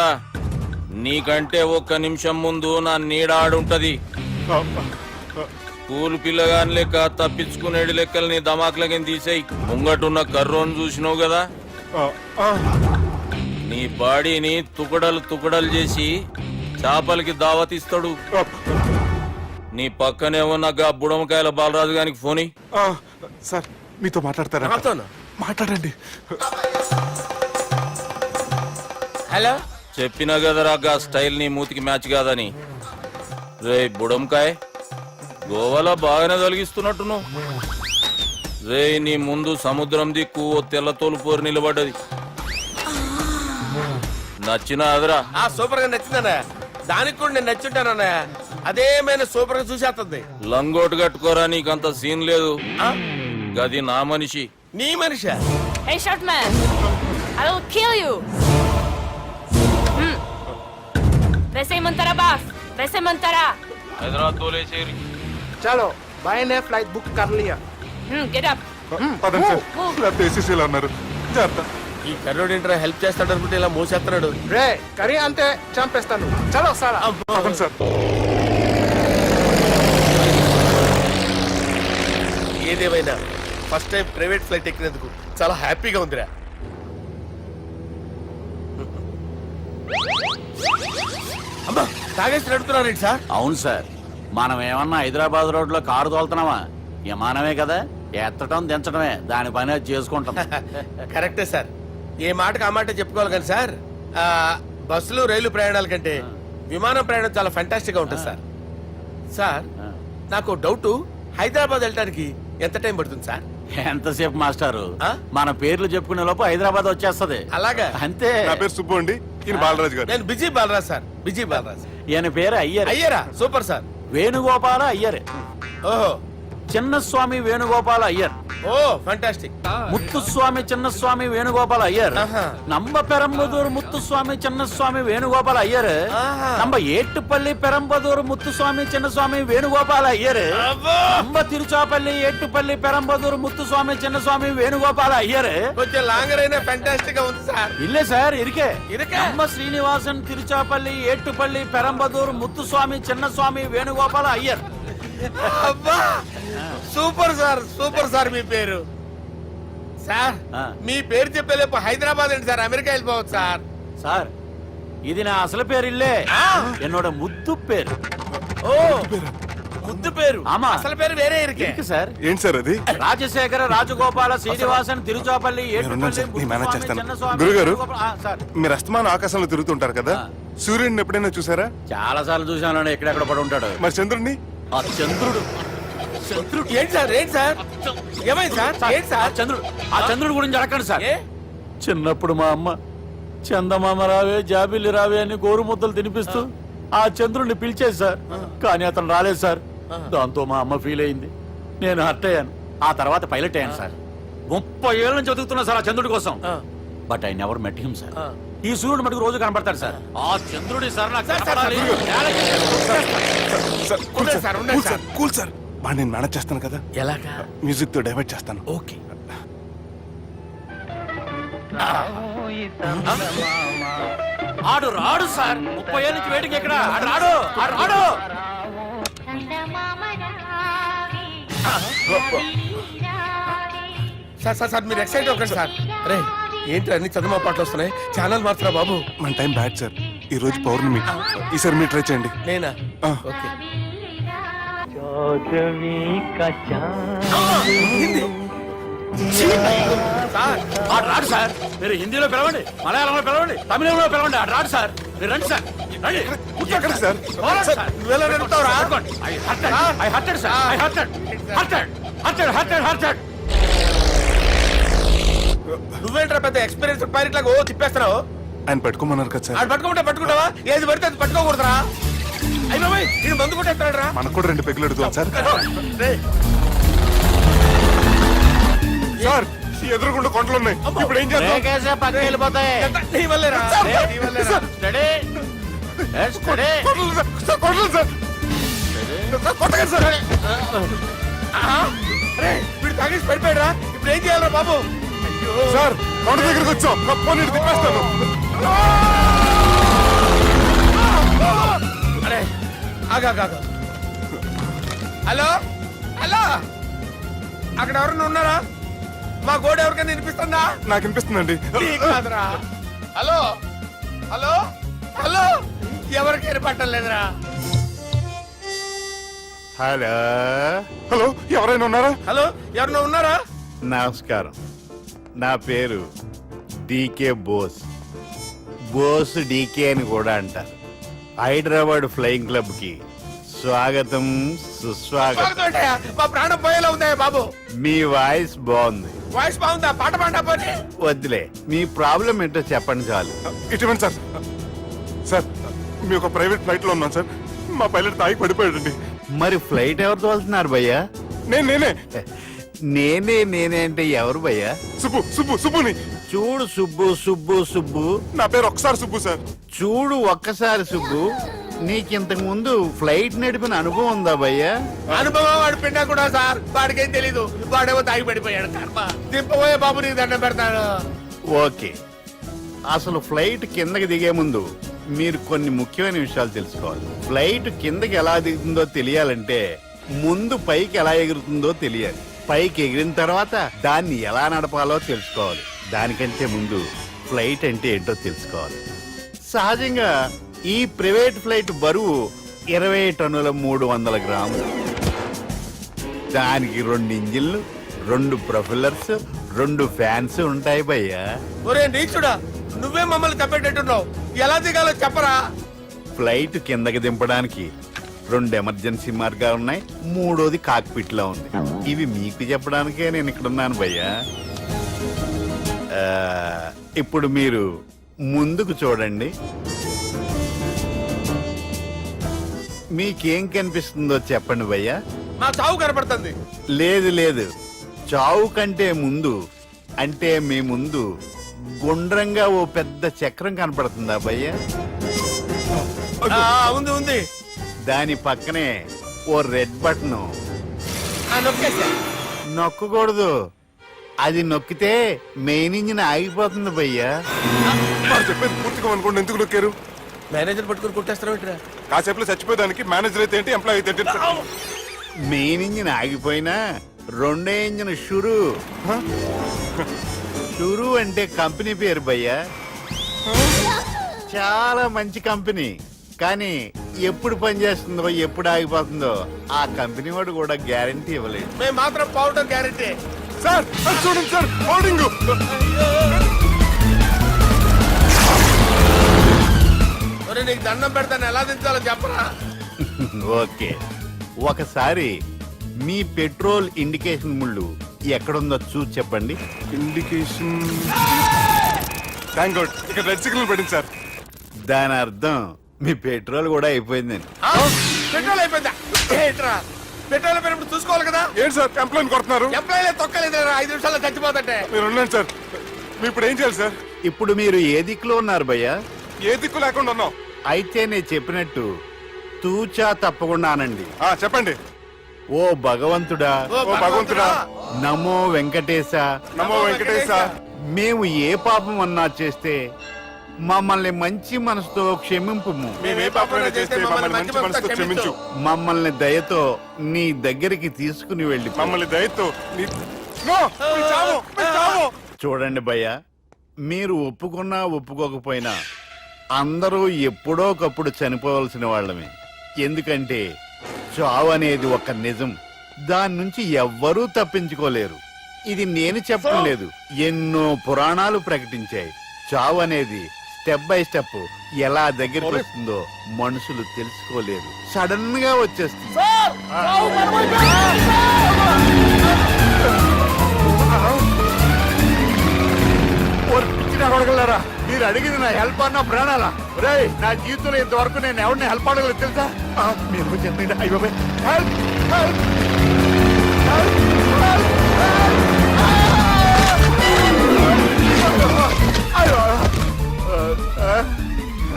నీకంటే ఒక్క నిమిషం ముందు నా నీడ ఆడుంటది. స్కూల్ పిల్లగాని లెక్క తప్పించుకునేడు లెక్కలు నీ దమాకులకి తీసేయి. ముంగటున్న కర్రోని చూసినావు కదా, నీ బాడీని తుకడలు తుకడలు చేసి చేపలకి దావతిస్తాడు. నీ పక్కనే ఉన్న బుడమకాయల బాలరాజు గారికి ఫోని. సార్ మీతో మాట్లాడతారా? మాట్లాడండి. హలో, చెప్పినా కదరా గా స్టైల్ నీ మూతికి మ్యాచ్ కాదని. రే బుడంకాయ, గోవాలో బాగానే తొలగిస్తున్నట్టు నువ్వు. రే నీ ముందు సముద్రం దిక్కు ఓ తెల్ల తోలుపోరు నిలబడ్డది. నచ్చినా అదరా? సూపర్ గా నచ్చిందన్నా. దానికి కూడా నేను నచ్చుంటానన్నా. అదేమైనా సూపర్ గా చూసేస్తుంది. లంగోటు కట్టుకోరా, నీకంత సీన్ లేదు. గది నా మనిషి. నీ Manisha? Hey, short man! I will kill you! Vesementara, boss! Vesementara! Hyderabad తోలేసేరి. చలో బాయ్ ఫ్లైట్ బుక్ కర్ లియా. Get up! పదండి సార్, లేకపోతే ఏసీసీలో ఉన్నారు. జాగ్రత్త. ఈ కర్రోడు ఏంట్రా హెల్ప్ చేస్తాడు అనుకుంటే ఇలా మోసేస్తున్నాడు. రే కరీ అంతే చంపేస్తాను. చలో సార్. పదండి సార్. ఏదేమైనా ఫస్ట్ టైం ప్రైవేట్ ఫ్లైట్ ఎక్కినందుకు చాలా హ్యాపీగా ఉందిరా. అమ్మా, తాగేసి నడుపుతున్నారేంటి సార్? అవును సార్, మనం ఏమన్నా హైదరాబాద్ రోడ్ లో కారు తోలుతున్నావా? విమానమే కదా, ఎత్తడం దించడమే దాని పని అది చేసుకుంటాం. కరెక్టే సార్. ఏ మాటకు ఆ మాట చెప్పుకోవాలి కానీ సార్, బస్సులు రైలు ప్రయాణాల కంటే విమానం ప్రయాణం చాలా ఫంటాస్టిక్ గా ఉంటుంది సార్. సార్ నాకు డౌట్, హైదరాబాద్ వెళ్ళడానికి ఎంత టైం పడుతుంది సార్? ఎంతసేపు మాస్టారు, మన పేర్లు చెప్పుకునే లోపు హైదరాబాద్ వచ్చేస్తది. అలాగా? అంతే. నా పేరు సుబ్బు అండి, ఈయన బాలరాజు గారు. నేను busy Balaraj sir. Busy Balaraj. ఈయన పేరు అయ్యర్. అయ్యరా? Super sir. వేణుగోపాల అయ్యర్. ఓహో, చిన్నస్వామి వేణుగోపాల అయ్యర్. Oh fantastic. ముత్తుస్వామి చిన్నస్వామి వేణుగోపాల అయ్యర్. நம்ம பெரம்பதூர் முத்துசுவாமி சின்னசுவாமி வேணுகோபால ஐயர். நம்ம ஏட்டுப்பள்ளி பெரம்பதூர் முத்துசுவாமி சின்னசுவாமி வேணுகோபால ஐயர். நம்ம திருச்சாப்பள்ளி ஏட்டுப்பள்ளி பெரம்பதூர் முத்துசுவாமி சின்னசுவாமி வேணுகோபால ஐயர். కొంచెం లాంగర్ అయినా ఫంటాస్టిక్ గా ఉంది సార్. இல்ல சார், இருக்கே. நம்ம ஸ்ரீனிவாசன் திருச்சாப்பள்ளி ஏட்டுப்பள்ளி பெரம்பதூர் முத்துசுவாமி சின்னசுவாమి వేణుగోపాల అయ్యర్. అబ్బా, సూపర్ సార్, సూపర్ సార్. మీ పేరు సార్, మీ పేరు చెప్పేలేపు హైదరాబాద్ అండి సార్, అమెరికా వెళ్ళిపోవచ్చు సార్. సార్, ఇది నా అసలు పేరు ఇల్లే, என்னோட ముద్దు పేరు. ఓ ముద్దు పేరు? ఆమా, అసలు పేరు వేరే ఇరుకే సార్. ఏంటి సార్ అది? రాజశేఖర రాజగోపాల శ్రీనివాసన్ తిరుచాపల్లి గురుగారు, మీరు అస్తమానం ఆకాశంలో తిరుగుతుంటారు కదా, సూర్యుడిని ఎప్పుడైనా చూసారా? చాలా సార్లు చూసాను, ఎక్కడెక్కడ పడి ఉంటాడు. మరి చంద్రుడిని? ఆ చంద్రుడు. ఏంటి సార్? ఏంటి సార్? ఏమైంది సార్? ఏంటి సార్? చంద్రుడు. ఆ చంద్రుడు గురించి అడగండి సార్. చిన్నప్పుడు మా అమ్మ చందమామ రావే జాబిల్లి రావే అని గోరుముద్దలు తినిపిస్తూ ఆ చంద్రుడిని పిలిచేది సార్. కానీ అతను రాలేదు సార్. దాంతో మా అమ్మ ఫీల్ అయింది, నేను హర్ట్ అయ్యాను. ఆ తర్వాత పైలట్ అయ్యాను సార్. 30 ఏళ్ళ నుంచి చదువుతున్నా సార్ ఆ చంద్రుడి కోసం. But I never met him sir. ఈ సూర్యుడు మటుకు రోజు కనబడతాడు సార్. ఆ చంద్రుడి సార్ నాకు కూల్ సార్. బాగా నేను మేనేజ్ చేస్తాను కదా. ఎలాగా? మ్యూజిక్ తో డైవర్ట్ చేస్తాను. ఓకే. ఆడు రాడు సార్. 30 ఏళ్ళ నుంచి వేటికి ఎక్కడ ఆడు రాడు. ఆడు రాడు. సార్ సార్ సార్, మీరు ఎక్సైట్ అవ్వకండి సార్. రే ఏంటి అన్ని చందమా పాటలు వస్తున్నాయి? ఛానల్ మార్చరా బాబు. మన టైం బ్యాడ్ సార్. ఈ రోజు పౌర్ణమి. ఈసారి మీరు ట్రై చేయండి. నేనా? ఆ. ఓకే. ఆడు రాడు సార్. మీరు హిందీలో పిలవండి, మలయాళంలో పిలవండి, తమిళంలో పిలవండి. ఆడు రాడు సార్. మీరు రండి సార్, రండి. ఎక్కడ సార్? పోరాడు సార్. నువ్వెలా నడుపుతావురా? పట్టుకోండి. I hurted, sir. I hurted. నువ్వేంట్రా పెద్ద ఎక్స్పీరియన్స్ పైరెట్ లాగా ఓ తిప్పేస్తున్నావు? ఆయన పెట్టుకోమన్నారు కదా సార్. ఆడు పట్టుకుంటే పట్టుకుంటావా? ఏది పడితే అది పట్టుకోకూడదురా. అయ్యి బాబాయ్, ఇది మందు కొట్టేస్తాడు రా. మనకు కూడా 2 పెగ్గులు అడుగుతాం సార్. సార్ ఎదురుకుండా కొండలు ఉన్నాయి. ఇప్పుడు ఏం చేద్దాం? లేకేసే పక్కకి వెళ్ళిపోతాయి. నీ వల్లేరా? నీ వల్లేరా? Steady. Yes, steady. Kondalu sir. Sir, Kondalu sir. Sir, కొట్టకండి సార్. అరే, వీడు తాగేసి పడిపోయాడురా. ఇప్పుడు ఏం చేయాలరా బాబు? అయ్యో సార్ కొండ దగ్గరికి వచ్చాం. పోనీ తిప్పేస్తాను. అరే ఆగా. హలో హలో, అక్కడ ఎవరన్నా ఉన్నారా? మా గోడ ఎవరికైనా వినిపిస్తుందా? నాకు అనిపిస్తుందండి. నీకు కాదురా. హలో హలో హలో, ఎవరికి ఏర్పట్టలేదురా. హలో హలో, ఎవరైనా ఉన్నారా? హలో, ఎవరన్నా ఉన్నారా? నమస్కారం, నా పేరు డీకే బోస్. బోస్ డీకే అని కూడా అంటారు. హైదరాబాద్ ఫ్లయింగ్ క్లబ్ కి స్వాగతం, సుస్వాగతం. బాగుందయ్యా, మా ప్రాణం పోయేలా ఉందయ్యా బాబు. మీ వాయిస్ బాగుంది. వాయిస్ బాగుందా? పాట పాడా పోనీ. వద్దులే, మీ ప్రాబ్లం ఏంటో చెప్పండి చాలు. ఇటువంటి సార్. సార్ మీ ఒక ప్రైవేట్ ఫ్లైట్ లో ఉన్నాం సార్. మా పైలట్ తాగి పడిపోయాడండి. మరి ఫ్లైట్ ఎవరు తోలుతున్నారు భయ్యా? నేనే నేనే అంటే ఎవరు భయ్యా? సుబ్బుని. చూడు సుబ్బు. నా పేరు ఒకసారి సుబ్బు సార్. చూడు ఒక్కసారి సుబ్బు, నీకింతకు ముందు ఫ్లైట్ నడిపిన అనుభవం ఉందా భయ్యా? అనుభవం వాడు పిండా కూడా సార్. వాడికేం తెలీదు. వాడేమో తాగి పడిపోయాడు. కర్మ. దింపబోయే బాబు నీకు దండం పెడతాడు. ఓకే, అసలు ఫ్లైట్ కిందకి దిగే ముందు మీరు కొన్ని ముఖ్యమైన విషయాలు తెలుసుకోవాలి. ఫ్లైట్ కిందకి ఎలా దిగుతుందో తెలియాలంటే ముందు పైకి ఎలా ఎగురుతుందో తెలియాలి. పైకి ఎగిరిన తర్వాత దాన్ని ఎలా నడపాలో తెలుసుకోవాలి. దానికంటే ముందు ఫ్లైట్ అంటే ఏంటో తెలుసుకోవాలి. సహజంగా ఈ ప్రైవేట్ ఫ్లైట్ బరువు 20 టన్నుల 300 గ్రాములు. దానికి 2 ఇంజిన్లు, 2 ప్రొఫెల్లర్స్, 2 ఫ్యాన్స్ ఉంటాయి భయ్యా. ఒరే నీచుడా, నువ్వే మమ్మల్ని తప్పేటట్టున్నావు. ఎలా దిగాలో చెప్పరా? ఫ్లైట్ కిందకి దింపడానికి 2 ఎమర్జెన్సీ మార్గాలు ఉన్నాయి. 3వది కాక్పిట్ లో ఉంది. ఇవి మీకు చెప్పడానికే నేను ఇక్కడ ఉన్నాను భయ్యా. ఇప్పుడు మీరు ముందుకు చూడండి. మీకేం కనిపిస్తుందో చెప్పండి భయ్యా. మా చావు కనపడుతుంది. లేదు, చావు కంటే ముందు అంటే మీ ముందు గుండ్రంగా ఓ పెద్ద చక్రం కనపడుతుందా భయ్యా? ఉంది. దాని పక్కనే ఓ రెడ్ బటన్. నొక్కకూడదు, అది నొక్కితే మెయిన్ ఇంజిన్ ఆగిపోతుంది భయ్యా. వాడు చెప్పేది పూర్తిగా అనుకోండి. ఎందుకు నొక్కారు? మేనేజర్ పట్టుకుని కొట్టేస్తారా? కాసేపులో చచ్చిపోయేదానికి మేనేజర్ అయితే ఏంటి, ఎంప్లాయ్ అయితే ఏంటి? మెయిన్ ఇంజిన్ ఆగిపోయినా 2వ ఇంజిన్ షురు. షురు అంటే కంపెనీ పేరు భయ్యా. చాలా మంచి కంపెనీ. కానీ ఎప్పుడు పనిచేస్తుందో ఎప్పుడు ఆగిపోతుందో ఆ కంపెనీ వాడు కూడా గ్యారంటీ ఇవ్వలేదు. మేము మాత్రం పౌడర్ గ్యారంటీ. సార్ చూడండి సార్, హోల్డింగ్. నీకు దండం పెడతాను, ఎలా దించాలో చెప్పరా? ఓకే, ఒకసారి మీ పెట్రోల్ ఇండికేషన్ ముళ్ళు ఎక్కడుందో చూసి చెప్పండి. ఇండికేషన్. థ్యాంక్ గాడ్, ఇక్కడ రెడ్ సిగ్నల్ పడింది సార్. దాని అర్థం మీ పెట్రోల్ కూడా అయిపోయిందండి. పెట్రోల్ అయిపోయిందా? ఏంట్రా పెట్రోల్ అయిపోయినప్పుడు చూసుకోవాలి కదా. ఏంటి సార్ కంప్లైంట్ కొడుతున్నారు? ఎంప్లాయీలే తొక్కలేదు. 5 నిమిషాల్లో చచ్చిపోతుంటే మీరు ఉండండి సార్. మీరు ఇప్పుడు ఏం చేయాలి సార్? ఇప్పుడు మీరు ఏ దిక్కులో ఉన్నారు భయ్యా? ఏ దిక్కు లేకుండా ఉన్నాం. అయితే నేను చెప్పినట్టు తూచా తప్పకుండా అనండి. చెప్పండి. ఓ భగవంతుడా, ఓ భగవంతుడా, నమో వెంకటేశ, నమో వెంకటేశ. మేము ఏ పాపం అన్నా చేస్తే మమ్మల్ని మంచి మనసుతో క్షమింపు. మేమే పాపమైనా చేస్తే మమ్మల్ని మంచి మనసుతో క్షమించు. మమ్మల్ని దయతో నీ దగ్గరికి తీసుకుని వెళ్ళి మమ్మల్ని దయతో చూడండి భయ్యా, మీరు ఒప్పుకున్నా ఒప్పుకోకపోయినా అందరూ ఎప్పుడో ఒకప్పుడు చనిపోవలసిన వాళ్ళమే. ఎందుకంటే చావు అనేది ఒక నిజం, దాని నుంచి ఎవ్వరూ తప్పించుకోలేరు. ఇది నేను చెప్పడం లేదు, ఎన్నో పురాణాలు ప్రకటించాయి. చావు అనేది స్టెప్ బై స్టెప్ ఎలా దగ్గరికి వస్తుందో మనుషులు తెలుసుకోలేరు, సడన్ గా వచ్చేస్తుంది. అడగలరా మీరు అడిగింది నా హెల్ప్ అన్న ప్రాణాలా? రే నా జీవితంలో ఇంతవరకు నేను ఎవరిని హెల్ప్ అడగలేదు తెలుసా? మీరు చెప్పండి. అయ్యో హెల్ప్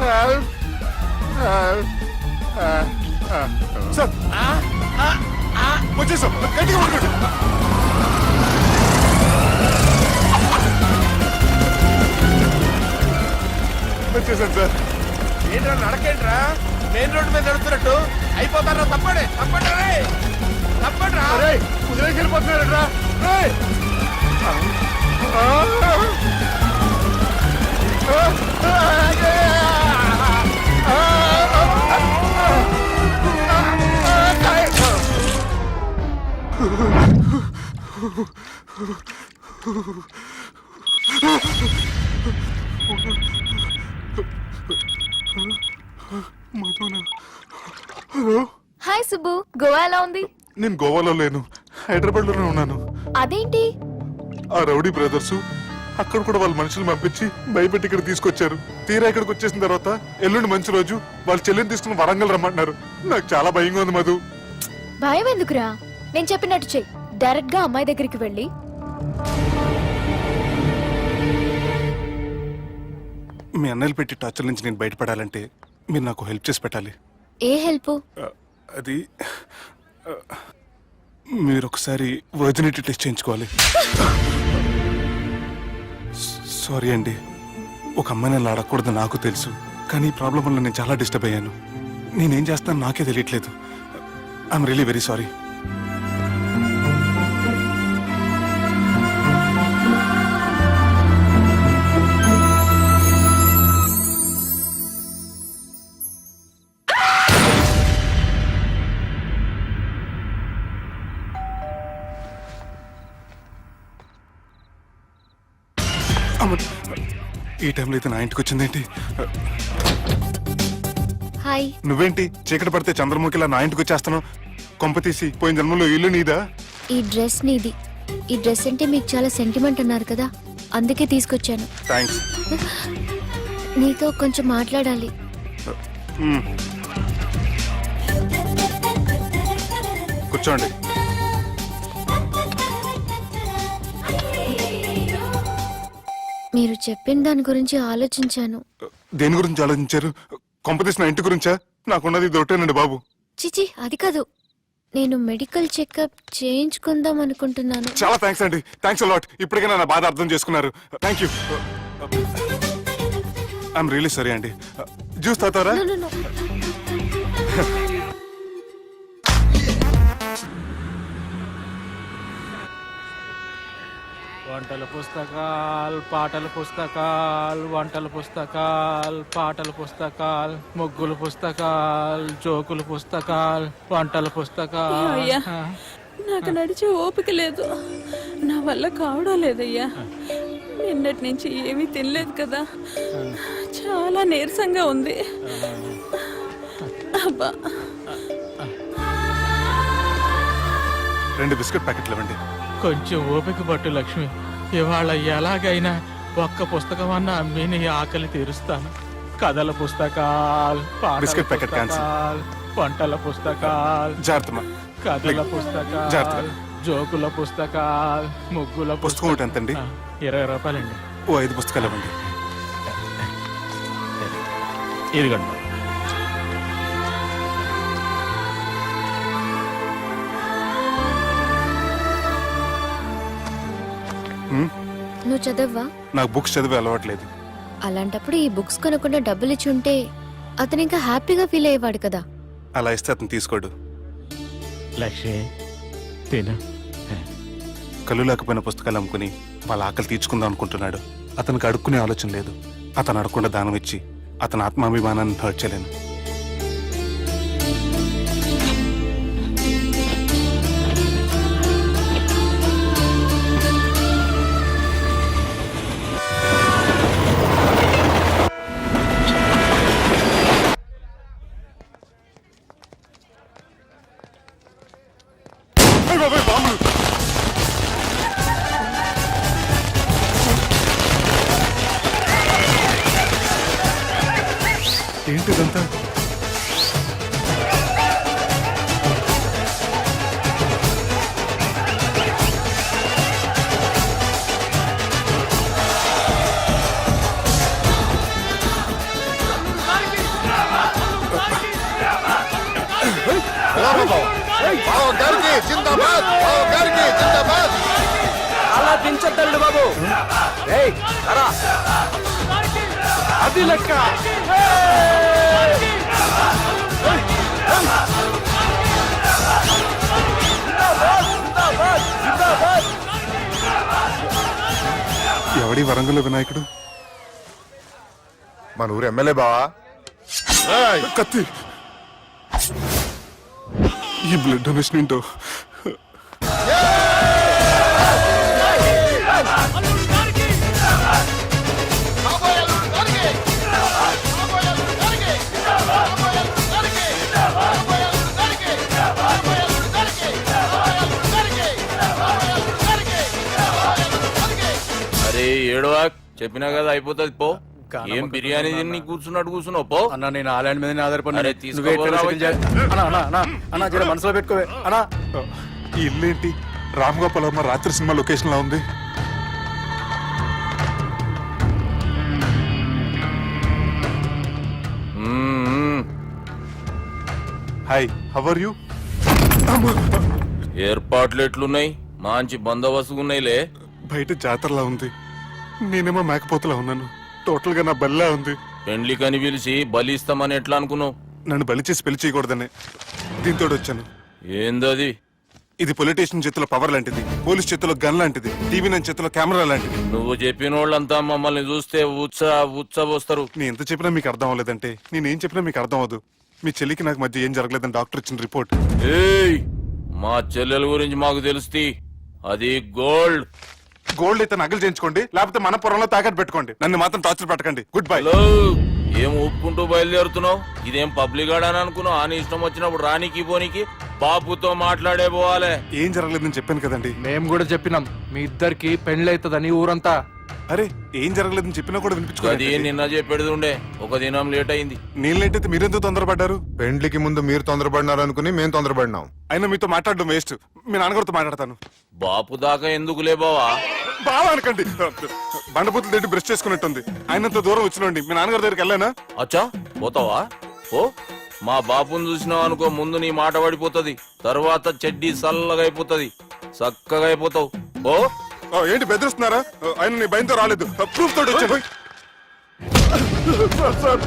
హెల్ప్ సార్ వచ్చేసాం, గట్టిగా పట్టుకోండి. వచ్చేసాను సార్. ఏంట్రా నడకేంట్రా? మెయిన్ రోడ్డు మీద నడుస్తున్నట్టు అయిపోతారా? తప్పండి తప్పండి రే, తప్పండి రా. కుదిరేసి వెళ్ళిపోతున్నారట్రా. హాయ్ సుబ్బు, గోవా ఎలా ఉంది? నేను గోవాలో లేను, హైదరాబాద్ లోనే ఉన్నాను. అదేంటి? ఆ రౌడీ బ్రదర్స్ అక్కడ కూడా వాళ్ళ మనుషులు పంపించి భయపెట్టి ఇక్కడ తీసుకొచ్చారు. తీరా ఇక్కడికి వచ్చేసిన తర్వాత ఎల్లుండి మంచి రోజు వాళ్ళ చెల్లిని తీసుకుని వరంగల్ రమ్మంటున్నారు. నాకు చాలా భయంగా ఉంది మధు. భయం ఎందుకురా? నేను చెప్పినట్టు చెయ్యి. డైరెక్ట్ గా అమ్మాయి దగ్గరికి వెళ్ళి మీ అన్నయ్యలు పెట్టి టార్చర్ నుంచి నేను బయటపడాలంటే మీరు నాకు హెల్ప్ చేసి పెట్టాలి. ఏ హెల్ప్? అది మీరు ఒకసారి వర్జినిటీ టెస్ట్ చేయించుకోవాలి. సారీ అండి, ఒక అమ్మాయిని అలా అడగకూడదు నాకు తెలుసు, కానీ ఈ ప్రాబ్లం వల్ల నేను చాలా డిస్టర్బ్ అయ్యాను. నేనేం చేస్తాను నాకే తెలియట్లేదు. I'm really very sorry. ఈ టైంలో అయితే నా ఇంటికి వచ్చిందేంటి? హాయ్. నువ్వేంటి చీకటి పడితే చంద్రముఖిలా నా ఇంటికి వచ్చేస్తాను? కొంప తీసి పోయిన జన్మలో ఇల్లు నీదా? ఈ డ్రెస్ నీది. ఈ డ్రెస్ అంటే మీకు చాలా సెంటిమెంట్ అన్నారు కదా, అందుకే తీసుకొచ్చాను. థ్యాంక్స్. నీతో కొంచెం మాట్లాడాలి. కూర్చోండి. మీరు చెప్పిన దాని గురించి ఆలోచించాను. దేని గురించి ఆలోచించారు? కొంపతీసి నా ఇంటి గురించా? నాకున్నది దొరటేనండి బాబు. చిచి, అది కాదు. నేను మెడికల్ చెకప్ చేయించుకుందాం అనుకుంటున్నాను. చాలా థ్యాంక్స్ అండి, థ్యాంక్స్ అలాట్. ఇప్పటికైనా నా బాధ అర్థం చేసుకున్నారు. Thank you. I'm really sorry అండి. జ్యూస్ తాతారా? No, no, no. వంటల పుస్తకాలు, పాటల పుస్తకాలు, వంటల పుస్తకాలు, పాటల పుస్తకాలు, ముగ్గుల పుస్తకాలు, జోకుల పుస్తకాలు, వంటల పుస్తకాలు. అయ్యా, నాకు నడిచే ఓపిక లేదు, నా వల్ల కావడం లేదయ్యా. నిన్నటి నుంచి ఏమీ తినలేదు కదా, చాలా నీరసంగా ఉంది. అబ్బా, 2 బిస్కెట్ ప్యాకెట్లు ఇవ్వండి. కొంచెం ఓపిక పట్టు లక్ష్మి, ఇవాళ ఎలాగైనా ఒక్క పుస్తకం అన్న అమ్మి నీ ఆకలి తీరుస్తాను. కథల పుస్తకాలు, బిస్కెట్ ప్యాకెట్ క్యాన్సిల్. వంటల పుస్తకాలు, జాగ్రత్త. కథల పుస్తకాలు, జోకుల పుస్తకాలు, ముగ్గుల పుస్తకం ఒకటి ఎంతండి? 20 రూపాయలండి. 5 పుస్తకాలు ఇవ్వండి. ఇదిగండి. నువ్వు చదవ్వా? నాకు బుక్స్ చదివే అలవాట్లేదు. అలాంటప్పుడు ఈ బుక్స్ కొనకుండా డబ్బులు ఇచ్చి ఉంటే అతను ఇంకా హ్యాపీగా ఫీల్ అయ్యేవాడు కదా. అలా ఇస్తే అతను తీసుకోడు. లక్ష్మి తిను. కళ్ళు లేకపోయిన పుస్తకాలు అమ్ముకుని వాళ్ళ ఆకలి తీర్చుకుందాం అనుకుంటున్నాడు. అతనికి అడుక్కునే ఆలోచన లేదు. అతను అడగకుండా దానం ఇచ్చి అతని ఆత్మాభిమానాన్ని హర్ట్ చేయలేను. ఏంటిదంతా? అలా దించద్దండి బాబు. అది లెక్క. ఎవడి వరంగల్ వినాయకుడు? మన ఊరు ఎమ్మెల్యే బావా. కత్తి. ఈ బ్లడ్ డొనేషన్ ఏంటో. అరే ఏడవా, చెప్పినా కదా అయిపోతుంది పో. ఏం బిర్యానీ తిని కూర్చున్నట్టు కూర్చున్నావు పో. అన్న నేను ఆ ల్యాండ్ మీద ఆధారపడి అరే తీసుకోపోరా. మనసులో పెట్టుకోవే అన్నా. ఈ ఇల్లేంటి రామ్ గోపాల్ వర్మ రాత్రి సినిమా లొకేషన్ లా ఉంది. Hi, how are you? ఏర్పాట్లు ఎట్లున్నాయి? మంచి బందోబస్తు ఉన్నాయిలే. బయట జాతరలా ఉంది, నేనేమో మేకపోతలా ఉన్నాను. టోటల్ గా నా బలిలా ఉంది. పెండ్లి కని పిలిచి బలి ఇస్తామని ఎట్లా అనుకున్నావు? నన్ను బలి చేసి పెళ్లి చేయకూడదని దీంతో వచ్చాను. ఏందది? ఇది పొలిటీషియన్ చేతిలో పవర్ లాంటిది, పోలీస్ చేతిలో గన్ లాంటిది, టీవీ నైన్ చేతిలో కెమెరా లాంటిది. నువ్వు చెప్పిన వాళ్ళంతా మమ్మల్ని చూస్తే ఉత్సవస్తారు. నేను ఎంత చెప్పినా మీకు అర్థం అవ్వలేదంటే నేనేం చెప్పినా మీకు అర్థం అవ్వదు. మీ చెల్లికి నాకు మధ్య ఏం జరగలేదని డాక్టర్ ఇచ్చిన రిపోర్ట్. ఏయ్, మా చెల్లెల గురించి మాకు తెలుస్తుంది. అది గోల్డ్. గోల్డ్ అయితే నగలు చేయించుకోండి, లేకపోతే మన పొరంలో తాకట్టు పెట్టుకోండి. నన్ను మాత్రం టార్చర్ పెట్టకండి. Good bye. హలో, ఏం ఒప్పుకుంటూ బయలుదేరుతున్నావు? ఇదేం పబ్లిక్ గార్డెన్ అనుకున్నావు? అని ఇష్టం వచ్చినప్పుడు రానికి పోనీకి బాపుతో మాట్లాడే పోవాలి. ఏం జరగలేదని చెప్పాను కదండి. మేము కూడా చెప్పినాం మీ ఇద్దరికి పెండ్లైతుందని ఊరంతా. అరే ఏం జరగలేదని చెప్పినా కూడా అది వినిపించుకోండి. నిన్న చెప్పేది ఉండే, ఒక దినం లేట్ అయింది. నేను లేట్ అయితే మీరెందుకు తొందరపడ్డారు? పెండ్లికి ముందు మీరు తొందరపడినారు అనుకుని మేము తొందరపడినాం. అయినా మీతో మాట్లాడడం వేస్ట్. మీ నాన్నగారితో మాట్లాడతాను. బాపు దాకా ఎందుకులే బావా? బావా అనకండి, బండబూతులు తింటే బ్రష్ చేసుకున్నట్టుంది. ఆయనంత దూరం వచ్చినండి. మీ నాన్నగారి దగ్గరికి వెళ్ళానా? అచ్చా, పోతావా? ఓ, మా బాపుని చూసినావు అనుకో, ముందు నీ మాట పడిపోతుంది, తర్వాత చెడ్డీ చల్లగా అయిపోతుంది, చక్కగా అయిపోతావు. ఓ ఏంటి బెదిరిస్తున్నారా? ఆయన నీ భయంతో రాలేదు, ప్రూఫ్ తోటి వచ్చాను. సార్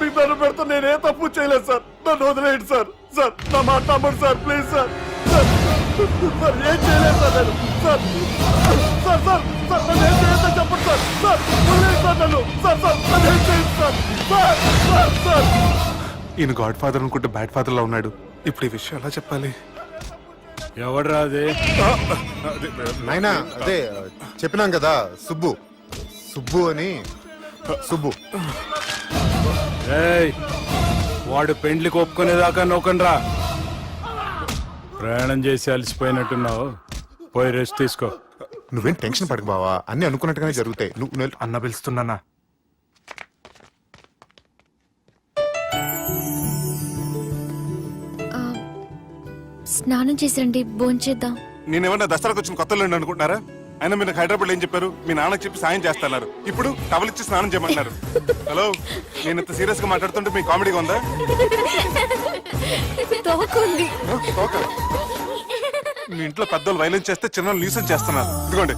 మీకు దండం పెడతా, నేనే తప్పు చేయలేదు సార్. నన్ను వదిలేయండి సార్. సార్ నా మాట నమ్మండి సార్, ప్లీజ్ సార్. సార్ ఏం చేయలేదు సార్ నేను. సార్ సార్ సార్ సార్ నన్ను ఏం చేయొద్దని చెప్పండి సార్. సార్ వదిలేయండి సార్ నన్ను. సార్ సార్ నన్ను ఏం చేయండి సార్. సార్ సార్ సార్ ఈయన గాడ్ ఫాదర్ అనుకుంటే బ్యాడ్ ఫాదర్ లా ఉన్నాడు. ఇప్పుడు ఈ విషయం ఎలా చెప్పాలి? ఎవడ్రా అది? నాయనా అదే చెప్పినాం కదా, సుబ్బు. సుబ్బు అని. సుబ్బు. ఏయ్, వాడు పెండ్లికి ఒప్పుకునేదాకా నొకండ్రా. ప్రయాణం చేసి అలసిపోయినట్టున్నావు, పోయి రెస్ట్ తీసుకో. నువ్వేం టెన్షన్ పడకు బావా, అన్ని అనుకున్నట్టుగానే జరుగుతాయి. నువ్వు అన్న పిలుస్తున్నానా? స్నానం చేసండి, భోంచేద్దాం. నేనేమన్నా దసరాకు వచ్చిన కొత్తలో అనుకుంటున్నారా? అయినా మీరు నాకు హైదరాబాద్ ఏం చెప్పారు? మీ నాన్నకి చెప్పి సాయం చేస్తున్నారు. ఇప్పుడు టవల్ ఇచ్చి స్నానం చేయమంటున్నారు. హలో, నేను ఇంత సీరియస్ గా మాట్లాడుతుంటే మీకు కామెడీగా ఉందా? తోకుంది. తోక? మీ ఇంట్లో పెద్దోళ్ళు వైలెన్స్ చేస్తే చిన్న న్యూసెన్స్ చేస్తున్నారు. ఇదిగోండి.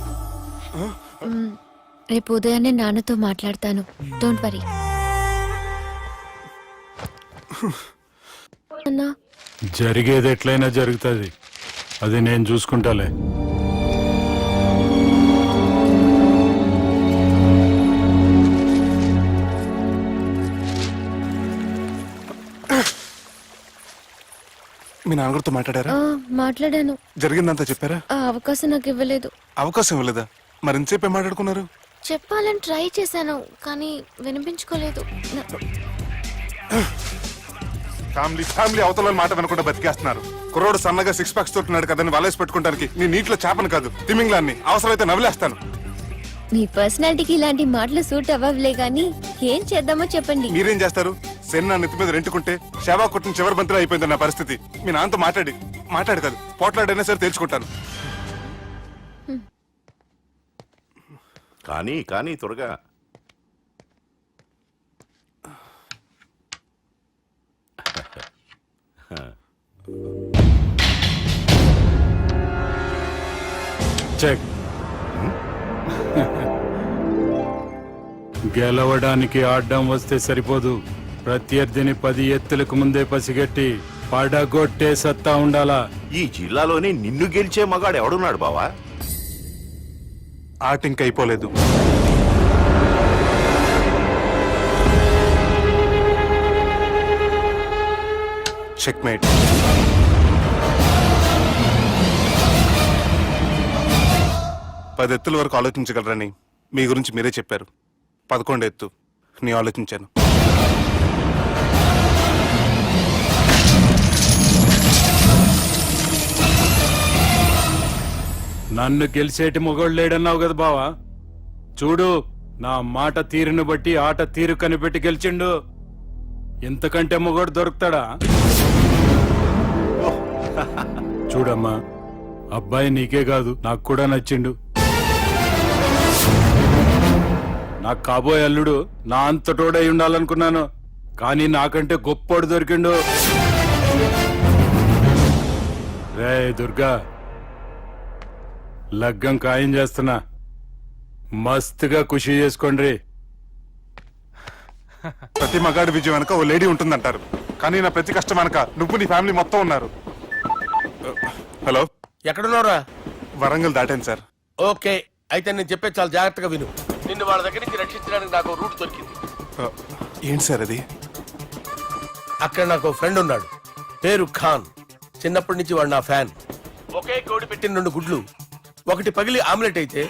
రేపు ఉదయాన్నే నాన్నతో మాట్లాడతాను, డోంట్ వరీ. అన్నా, జరిగేది ఎట్లయినా జరుగుతుంది, అది నేను చూసుకుంటాలే. మీ నాన్నగారితో మాట్లాడారా? మాట్లాడాను. జరిగిందంతా చెప్పారా? ఆ అవకాశం నాకు ఇవ్వలేదు. అవకాశం ఇవ్వలేదా? మరి ఎంతసేపు మాట్లాడుకున్నారు? చెప్పాలని ట్రై చేశాను కానీ వినిపించుకోలేదు. ఫ్యామిలీ అవతల మాట వినకుండా బతికేస్తున్నారు. కుర్రోడు సన్నగా 6 ప్యాక్స్ తోటున్నాడు కదని వలేసి పెట్టుకోవడానికి నీ నీటిలో చేపను కాదు తిమింగ్లాన్ని అవసరమైతే నవ్వులేస్తాను. మీ పర్సనాలిటీకి ఇలాంటి మాటలు సూట్ అవ్వలే గానీ ఏం చేద్దామో చెప్పండి. మీరేం చేస్తారు? సెన్న నెత్తి మీద రెంటుకుంటే శవా కొట్టిన చివరి బంతిలో అయిపోయింది నా పరిస్థితి. మీ నాన్నతో మాట్లాడి కాదు పోట్లాడైనా సరే తెలుసుకుంటాను. కానీ త్వరగా. చెక్. గెలవడానికి ఆడ్డం వస్తే సరిపోదు, ప్రత్యర్థిని 10 ఎత్తులకు ముందే పసిగట్టి పడగొట్టే సత్తా ఉండాలా. ఈ జిల్లాలోనే నిన్ను గెలిచే మగాడు ఎవడున్నాడు బావా? ఆట ఇంకా అయిపోలేదు. చెక్మేట్. పది ఎత్తుల వరకు ఆలోచించగలరని మీ గురించి మీరే చెప్పారు. 11 ఎత్తు నీ ఆలోచించాను. నన్ను గెలిచేటి మొగోడు లేడన్నావు కదా బావా, చూడు నా మాట తీరును బట్టి ఆట తీరు కనిపెట్టి గెలిచిండు. ఇంతకంటే మొగోడు దొరుకుతాడా? చూడమ్మా, అబ్బాయి నీకే కాదు నాకు కూడా నచ్చిండు. నాకు కాబోయే అల్లుడు నా అంతటోడై ఉండాలనుకున్నాను, కానీ నాకంటే గొప్పోడు దొరికిండు. రే దుర్గా, లగ్గం ఖాయం చేస్తున్నా, మస్తుగా ఖుషి చేసుకోండి. ప్రతి మగాడి విజయం వెనక ఓ లేడీ ఉంటుందంటారు, కానీ నా ప్రతి కష్టం వెనక నువ్వు నీ ఫ్యామిలీ మొత్తం ఉన్నారు. హలో, ఎక్కడున్నారా? వరంగల్ దాటాను సార్. ఓకే, అయితే నేను చెప్పే చాలా జాగ్రత్తగా విను. నిన్ను వాళ్ళ దగ్గర నుంచి రక్షించడానికి నాకు రూట్ దొరికింది. ఏంటి సార్ అది? అక్కడ నాకు ఫ్రెండ్ ఉన్నాడు, పేరు ఖాన్. చిన్నప్పటి నుంచి వాడు నా ఫ్యాన్. ఒకే కోడి పెట్టిన 2 గుడ్లు, ఒకటి పగిలి ఆమ్లెట్ అయితే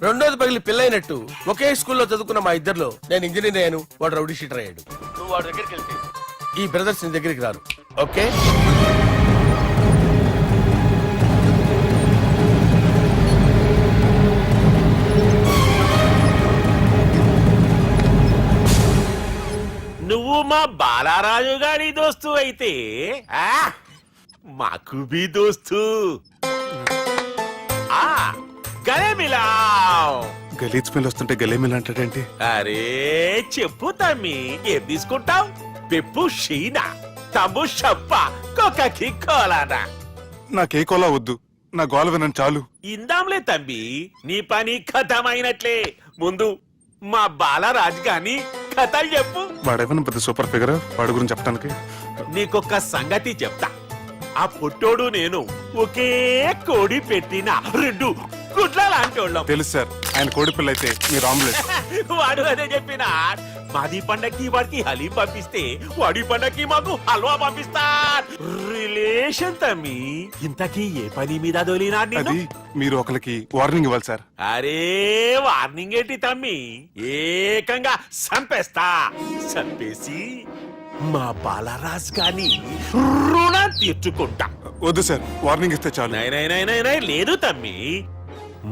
రెండోది పగిలి పిల్లైనట్టు ఒకే స్కూల్లో చదువుకున్న మా ఇద్దరిలో నేను ఇంజనీర్ అయ్యాను, వాడు రౌడీ షీటర్ అయ్యాడు. నువ్వు వాడి దగ్గరికి వెళ్తే ఈ బ్రదర్స్ నీ దగ్గరికి రారు. ఓకే? నువ్వు మా బాలారాజు గారి దోస్తు అయితే మాకు బి దోస్తు. గలే మిలావ్. గలీజ్ స్మెల్ వస్తుంటే గలేమిల్ అంటాడేంటి? అరే చెప్పు తమ్మి, ఏం తీసుకుంటావు? పెప్పు షీనా, తమ్ము షప్ప, కొకకి కోలానా? నాకే కోలా వద్దు, నా గోల వినని చాలు. ఇందాంలే తమ్మి, నీ పని ఖతమైనట్లే. ముందు మా బాలరాజ్ గాని కథలు చెప్పు. వాడేమైనా పెద్ద సూపర్ ఫిగర్ వాడి గురించి చెప్పడానికి? నీకొక సంగతి చెప్తా. ఆ పుట్టోడు నేను ఒకే కోడి పెట్టిన 2 గుడ్ల లాంటోళ్ళం. తెలుసు సార్, ఆయన కోడి పిల్ల అయితే మీరు ఆమ్లెట్. వాడు అదే చెప్పిన. మాది పండక్కి వాడికి హలీం పంపిస్తే వాడి పండక్కి మాకు హల్వా పంపిస్తా. రిలేషన్ తమ్మి. ఇంతకీ ఏ పని మీద దొలినా? అది మీరు ఒకరికి వార్నింగ్ ఇవ్వాలి సార్. అరే వార్నింగ్ ఏంటి తమ్మి, ఏకంగా సంపేస్తా. సంపేసి మా బాలరాజ్ గాని రుణం తీర్చుకుంటా. వద్దు సార్, వార్నింగ్ ఇస్తే చాలు. నై లేదు తమ్మి,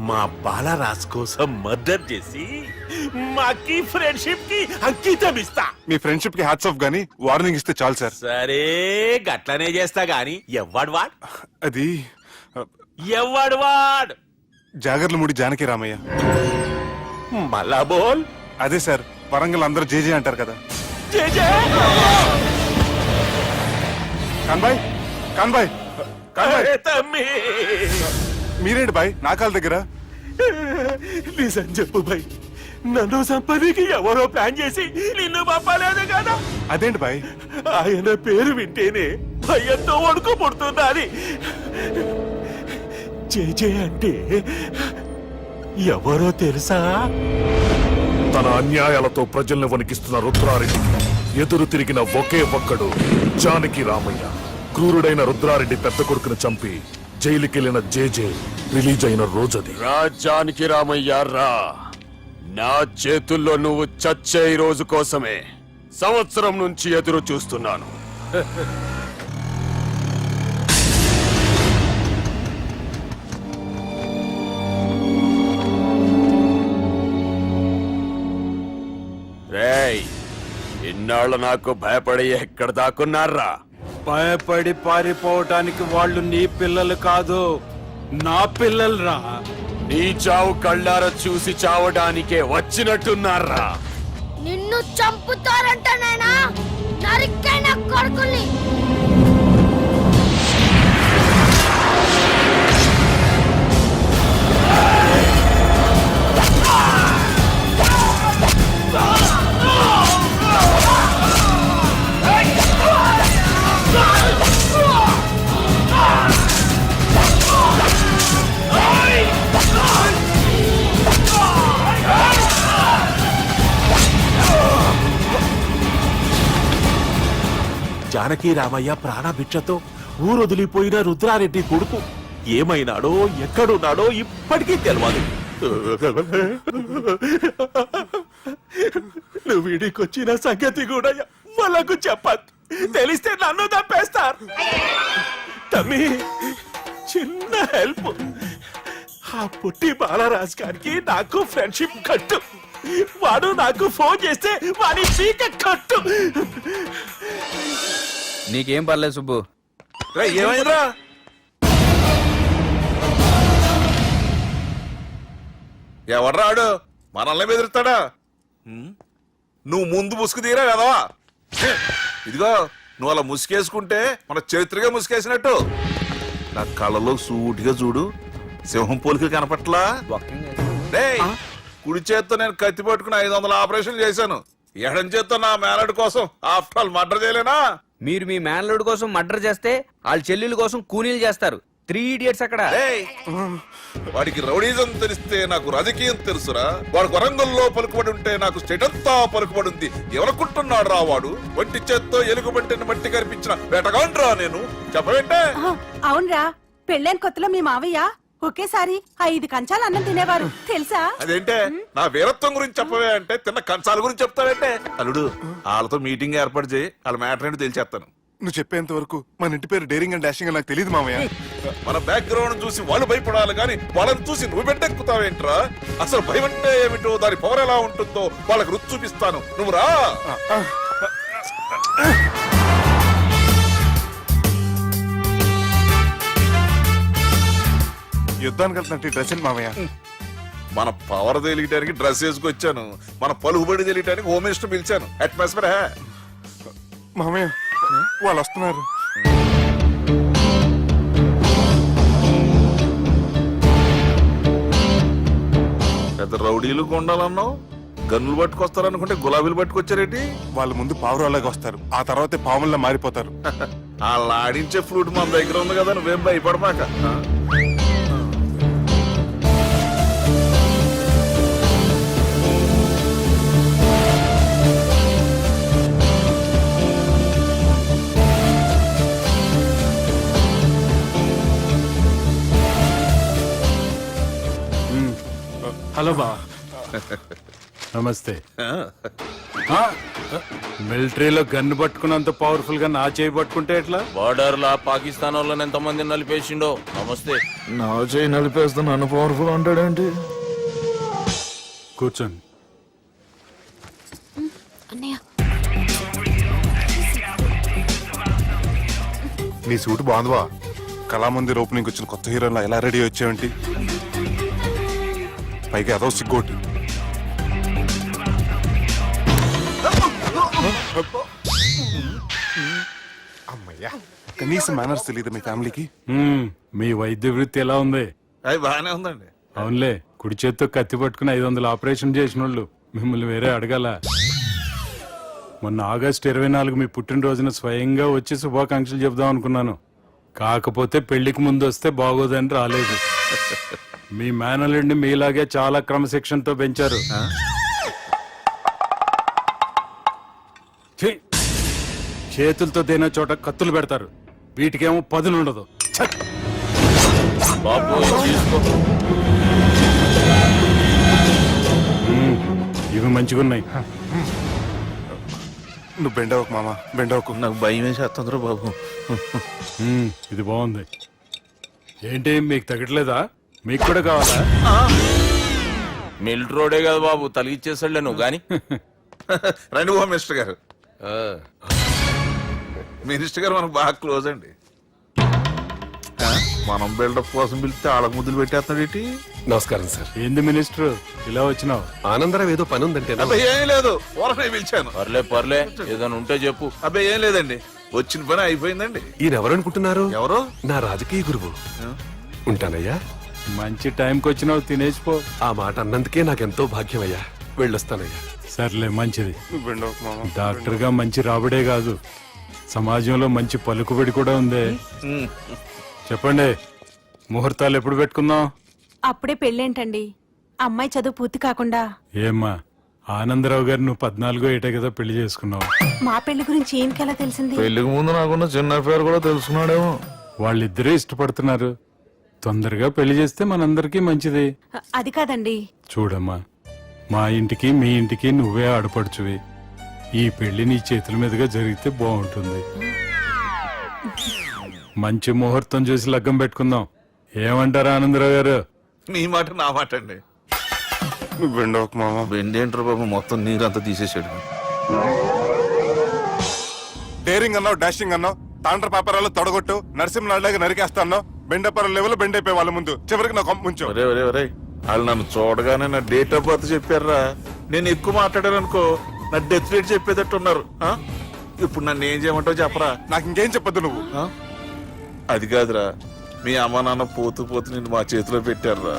మా బాలరాజ్ కోసం మర్డర్ చేసి మాకి ఫ్రెండ్షిప్ కి అంకితం ఇస్తా. మీ ఫ్రెండ్షిప్ కి హ్యాట్స్ ఆఫ్ గానీ వార్నింగ్ ఇస్తే చాలు సార్. సరే గట్లనే చేస్తా గాని ఎవ్వడు వాడ్? అది ఎవ్వడు వాడ్? జాగర్లమూడి జానకి రామయ్య. మళ్ళా బోల్. అదే సార్, వరంగల్ అందరూ జేజే అంటారు కదా. కాన్బాయ్, కాన్బాయ్, కాన్బాయ్. తమ్మి మీరేంటి బాయ్ నా కాళ్ళ దగ్గర? నిజం చెప్పు బాయ్, నన్ను సంపదికి ఎవరో ప్లాన్ చేసి నిన్ను పంపలేదు కదా? అదేంటి బాయ్? ఆయన పేరు వింటేనే భయంతో వణుకు పుడుతున్నది. జేజే అంటే ఎవరో తెలుసా? తన అన్యాయాలతో ప్రజల్ని వణికిస్తున్న రుద్రారెడ్డికి ఎదురు తిరిగిన ఒకే ఒక్కడు జానకి రామయ్య. క్రూరుడైన రుద్రారెడ్డి పెద్ద కొడుకును చంపి జైలుకెళ్లిన జేజే రిలీజ్ అయిన రోజది. రాజ్యానికి రామయ్య రా. నా చేతుల్లో నువ్వు చచ్చే ఈ రోజు కోసమే సంవత్సరం నుంచి ఎదురు చూస్తున్నాను. రేయ్, ఇన్నాళ్ళు నాకు భయపడి ఎక్కడ దాక్కున్నారా? భయపడి పారిపోవటానికి వాళ్ళు నీ పిల్లలు కాదు, నా పిల్లలు రా. నీ చావు కళ్ళార చూసి చావడానికే వచ్చినట్టున్నారా? నిన్ను చంపుతారంట నేనా నరికైన కొడుకుల్ని. జానకి రామయ్య ప్రాణభిక్షతో ఊరొదిలిపోయిన రుద్రారెడ్డి కొడుకు ఏమైనాడో ఎక్కడున్నాడో ఇప్పటికీ తెలియదు. నువ్వు వీడికొచ్చిన సంగతి కూడా వాళ్ళకు చెప్పద్దు. తెలిస్తే నన్ను తప్పేస్తారు. తమ్మి, చిన్న హెల్ప్. ఆ పుట్టి బాలరాజ్ గారికి నాకు ఫ్రెండ్షిప్ కట్టు. వాడు నాకు ఫోన్ చేస్తే వాడి చీక కట్టు. నీకేం పర్లేదు సుబ్బు. ఏమైందిరా? ఎవడ్రాడు మనల్ని బెదిరిస్తాడా? నువ్వు ముందు ముసుగు తీరా కదవా? ఇదిగో నువ్వు అలా ముసుకేసుకుంటే మన చరిత్రగా ముసుకేసినట్టు. నా కళ్ళలో సూటిగా చూడు, సింహం పోలికలు కనపట్లా? డేయ్, కుడి చేత్తో నేను కత్తి పట్టుకుని 500 ఆపరేషన్ చేశాను. ఎడం చేత్తో నా మేనడు కోసం ఆఫ్టర్ ఆల్ మర్డర్ చేయలేనా? మీరు మీ మేనల్లుడి కోసం మర్డర్ చేస్తే వాళ్ళ చెల్లెల కోసం కూనీలు చేస్తారు. 3 ఇడియట్స్ అక్కడ. డేయ్, వాడికి రౌడీజం తెలిస్తే నాకు రాజకీయం తెలుసురా. వాడు వరంగల్లో పలుకుబడి ఉంటే నాకు స్టేట్ అంతా పలుకుబడి ఉంది. ఎవరనుకుంటున్నాడు రా వాడు? వంటి చేత్తో ఎలుగుబంటిని మట్టి కనిపించిన వేటగాండ్రా నేను. చెప్పబెట్టే. అవునరా, పెళ్ళైన కొత్తలో మీ మావయ్య ఒకేసారి 5 కంచాలు అన్నం తినేవారు తెలుసా? అదేంటే నా వీరత్వం గురించి చెప్పవే అంటే తిన్న కంచాల గురించి చెప్తావేంటే? అల్లుడు, వాళ్ళతో మీటింగ్ ఏర్పాటు చేయి. వాళ్ళ మ్యాటర్ ఏంటో తెలిసేస్తాను. నువ్వు చెప్పేంత వరకు మన ఇంటి పేరు డేరింగ్ అండ్ డాషింగ్ నాకు తెలియదు మామయ్య. మన బ్యాక్గ్రౌండ్ చూసి వాళ్ళు భయపడాలి కానీ వాళ్ళని చూసి నువ్వు బిడ్డెక్కుతావేంట్రా? అసలు భయం అంటే ఏమిటో, దాని పవర్ ఎలా ఉంటుందో వాళ్ళకి రుచి చూపిస్తాను. నువ్వు రా. యుద్ధానికి వెళ్తున్నట్టు డ్రెస్ ఏంటి మామయ్య? మన పవర్ తెలియటానికి డ్రెస్ వేసుకొచ్చాను. మన పలుకుబడి తెలియటానికి హోమ్ మినిస్టర్ పిలిచాను. అట్మాస్ఫియర్ హే. మామయ్య, వాళ్ళు వస్తున్నారు. పెద్ద రౌడీలు కొండాలన్నావు, గన్నులు పట్టుకొస్తారనుకుంటే గులాబీలు పట్టుకొచ్చారేంటి? వాళ్ళ ముందు పావురాలాగా వస్తారు, ఆ తర్వాతే పాముల్లా మారిపోతారు. వాళ్ళు ఆడించే ఫ్రూట్ మన దగ్గర ఉంది కదా, నువ్వేం భయపడమాక. హలో బా. నమస్తే. మిలిటరీలో గన్ను పట్టుకున్నంత పవర్ఫుల్ గా నా చేయి పట్టుకుంటే ఎట్లా? బార్డర్ లా పాకిస్తాన్ వాళ్ళని ఎంతమంది నలిపేసిండో. నమస్తే. నా చేయి నలిపేస్తా నన్ను పవర్ఫుల్ అంటాడేంటి? కూర్చోండి. అన్నయ్య, నీ సూట్ బాగుందివా? కళామందిర్ ఓపెనింగ్ వచ్చిన కొత్త హీరోలా ఎలా రెడీ వచ్చావేంటి? పైగా అదో సిగ్గోటి. అమ్మయ్యా, కనీసం మేనర్స్ తెలియదు మీ ఫ్యామిలీకి. మీ వైద్య వృత్తి ఎలా ఉంది? అది బాగానే ఉందండి. అవునులే, కుడి చేత్తో కత్తి పట్టుకుని 500 ఆపరేషన్ చేసిన వాళ్ళు మిమ్మల్ని వేరే అడగాల. మొన్న ఆగస్టు 24 మీ పుట్టినరోజున స్వయంగా వచ్చి శుభాకాంక్షలు చెబుదాం అనుకున్నాను. కాకపోతే పెళ్లికి ముందు వస్తే బాగోదని రాలేదు. మీ మేనల్లుడిని మీలాగే చాలా క్రమశిక్షణతో పెంచారు. చేతులతో తినే చోట కత్తులు పెడతారు. వీటికేమో పదునుండదు. బాబు ఇది తీసుకో. ఇవి మంచిగున్నాయి. నువ్వు బెండవకు మామ, బెండవకు. నాకు భయం వేసేస్తుందిరా బాబు. ఇది బాగుంది. ఏంటి మీకు తగ్గట్లేదా? మీకు కూడా కావాలా? మిల్ట్ రోడే కదా బాబు, తలిగిచ్చేసాడులే నువ్వు గాని. రండి బాబు మినిస్టర్ గారు. మినిస్టర్ గారు మనకు బాగా క్లోజ్ అండి. మనం బిల్డప్ కోసం పిలిస్తే ఆళ్ళకు ముద్దులు పెట్టేస్తున్నాడు ఏంటి? నమస్కారం సార్. ఏంది మినిస్టర్ ఇలా వచ్చినావు? ఆనందరావు ఏదో పని ఉందంటే అబ్బాయి ఏం లేదు, ఊరనే పిలిచాను. పర్లే ఏదైనా ఉంటే చెప్పు. అబ్బాయి ఏం లేదండి, వచ్చిన పని అయిపోయిందండి. ఈయన ఎవరనుకుంటున్నారు? ఎవరు? నా రాజకీయ గురువు. ఉంటానయ్యా. మంచి టైంకి వచ్చినావు, తినేసిపో. ఆ మాట అన్నందుకే నాకెంతో భాగ్యమయ్యా. వెళ్ళొస్తానయ్యా. సర్లే, మంచిది. నువ్వు బెండవకు మామ. డాక్టర్ గా మంచి రాబడే కాదు, సమాజంలో మంచి పలుకుబడి కూడా ఉంది. చెప్పండి, ముహూర్తాలు ఎప్పుడు పెట్టుకుందాం? అప్పుడే పెళ్ళేంటండి, అమ్మాయి చదువు పూర్తి కాకుండా. ఏమ్మా, ఆనందరావు గారు నువ్వు 14 ఏటే కదా పెళ్లి చేసుకున్నావు. మా పెళ్లి గురించి ఈయనకెలా తెలిసింది? పెళ్లికి ముందు నాకున్న చిన్న పేరు కూడా తెలుసుకున్నాడేమో. వాళ్ళిద్దరే ఇష్టపడుతున్నారు. తొందరగా పెళ్లి చేస్తే మనందరికీ మంచిది. అది కాదండి. చూడమ్మా, మా ఇంటికి మీ ఇంటికి నువ్వే ఆడపడుచువి. ఈ పెళ్లి నీ చేతుల మీదుగా జరిగితే బాగుంటుంది. మంచి ముహూర్తం చూసి లగ్గం పెట్టుకుందాం. ఏమంటారా ఆనందరావు గారు? నీ మాట నా మాట అండి. నువ్వు బెండవకు మామ. బెండేంటారు బాబు, మొత్తం నీరంతా తీసేసాడు. డేరింగ్ అన్నావు, డాషింగ్ అన్నావు, తాండ్ర పాపరాలు తొడగొట్టు, నరసింహనాయుడులాగా నరికేస్తా అన్నావు. బెండపర లెవెల్ బెండ్ అయిపోయి వాళ్ళ ముందు చివరికి నా కొంప ముంచు. ఒరే ఒరే ఒరే, వాళ్ళు నన్ను చూడగానే నా డేట్ ఆఫ్ బర్త్ చెప్పారా? నేను ఎక్కువ మాట్లాడాను అనుకో, నా డెత్ రేట్ చెప్పేటట్టు ఉన్నారు. ఇప్పుడు నన్ను ఏం చేయమంటావు చెప్పరా? నాకు ఇంకేం చెప్పొద్దు నువ్వు. అది కాదురా, మీ అమ్మ నాన్న పోతూ పోతూ నిన్ను మా చేతిలో పెట్టారురా.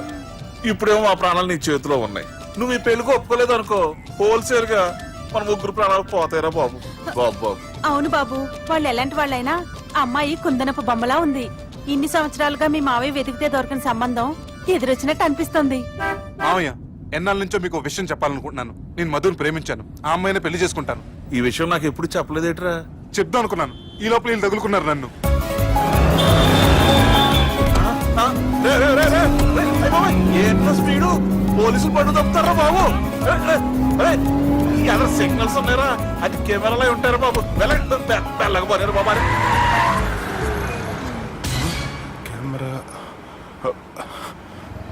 ఇప్పుడేమో మా ప్రాణాలు నీ చేతిలో ఉన్నాయి. నువ్వు ఈ పెళ్లికి ఒప్పుకోలేదు అనుకో, హోల్సేల్ గా మన ముగ్గురు ప్రాణాలు పోతాయిరా బాబు. బాబు బాబు. అవును బాబు, వాళ్ళు ఎలాంటి వాళ్ళైనా అమ్మాయి కుందనపు బొమ్మలా ఉంది. ఇన్ని సంవత్సరాలుగా మీ మావయ్య వెతికితే దొరకని సంబంధం ఎదురొచ్చినట్టు అనిపిస్తుంది. మామయ్య, ఎన్నాళ్ళ నుంచో మీకు ఒక విషయం చెప్పాలనుకుంటున్నాను. నేను మధుని ప్రేమించాను, ఆ అమ్మాయిని పెళ్లి చేసుకుంటాను. ఈ విషయం నాకు ఎప్పుడు చెప్పలేదేట్రా? చెప్దాం అనుకున్నాను, ఈ లోపల వీళ్ళు తగులుకున్నారు నన్ను. ఏంట్రా స్పీడు? పోలీసులు పట్టు తప్పుతారా బాబు? సిగ్నల్స్ ఉన్నారా? అది కెమెరాలో ఉంటారా బాబు? వెళ్ళకపోయారు బాబా.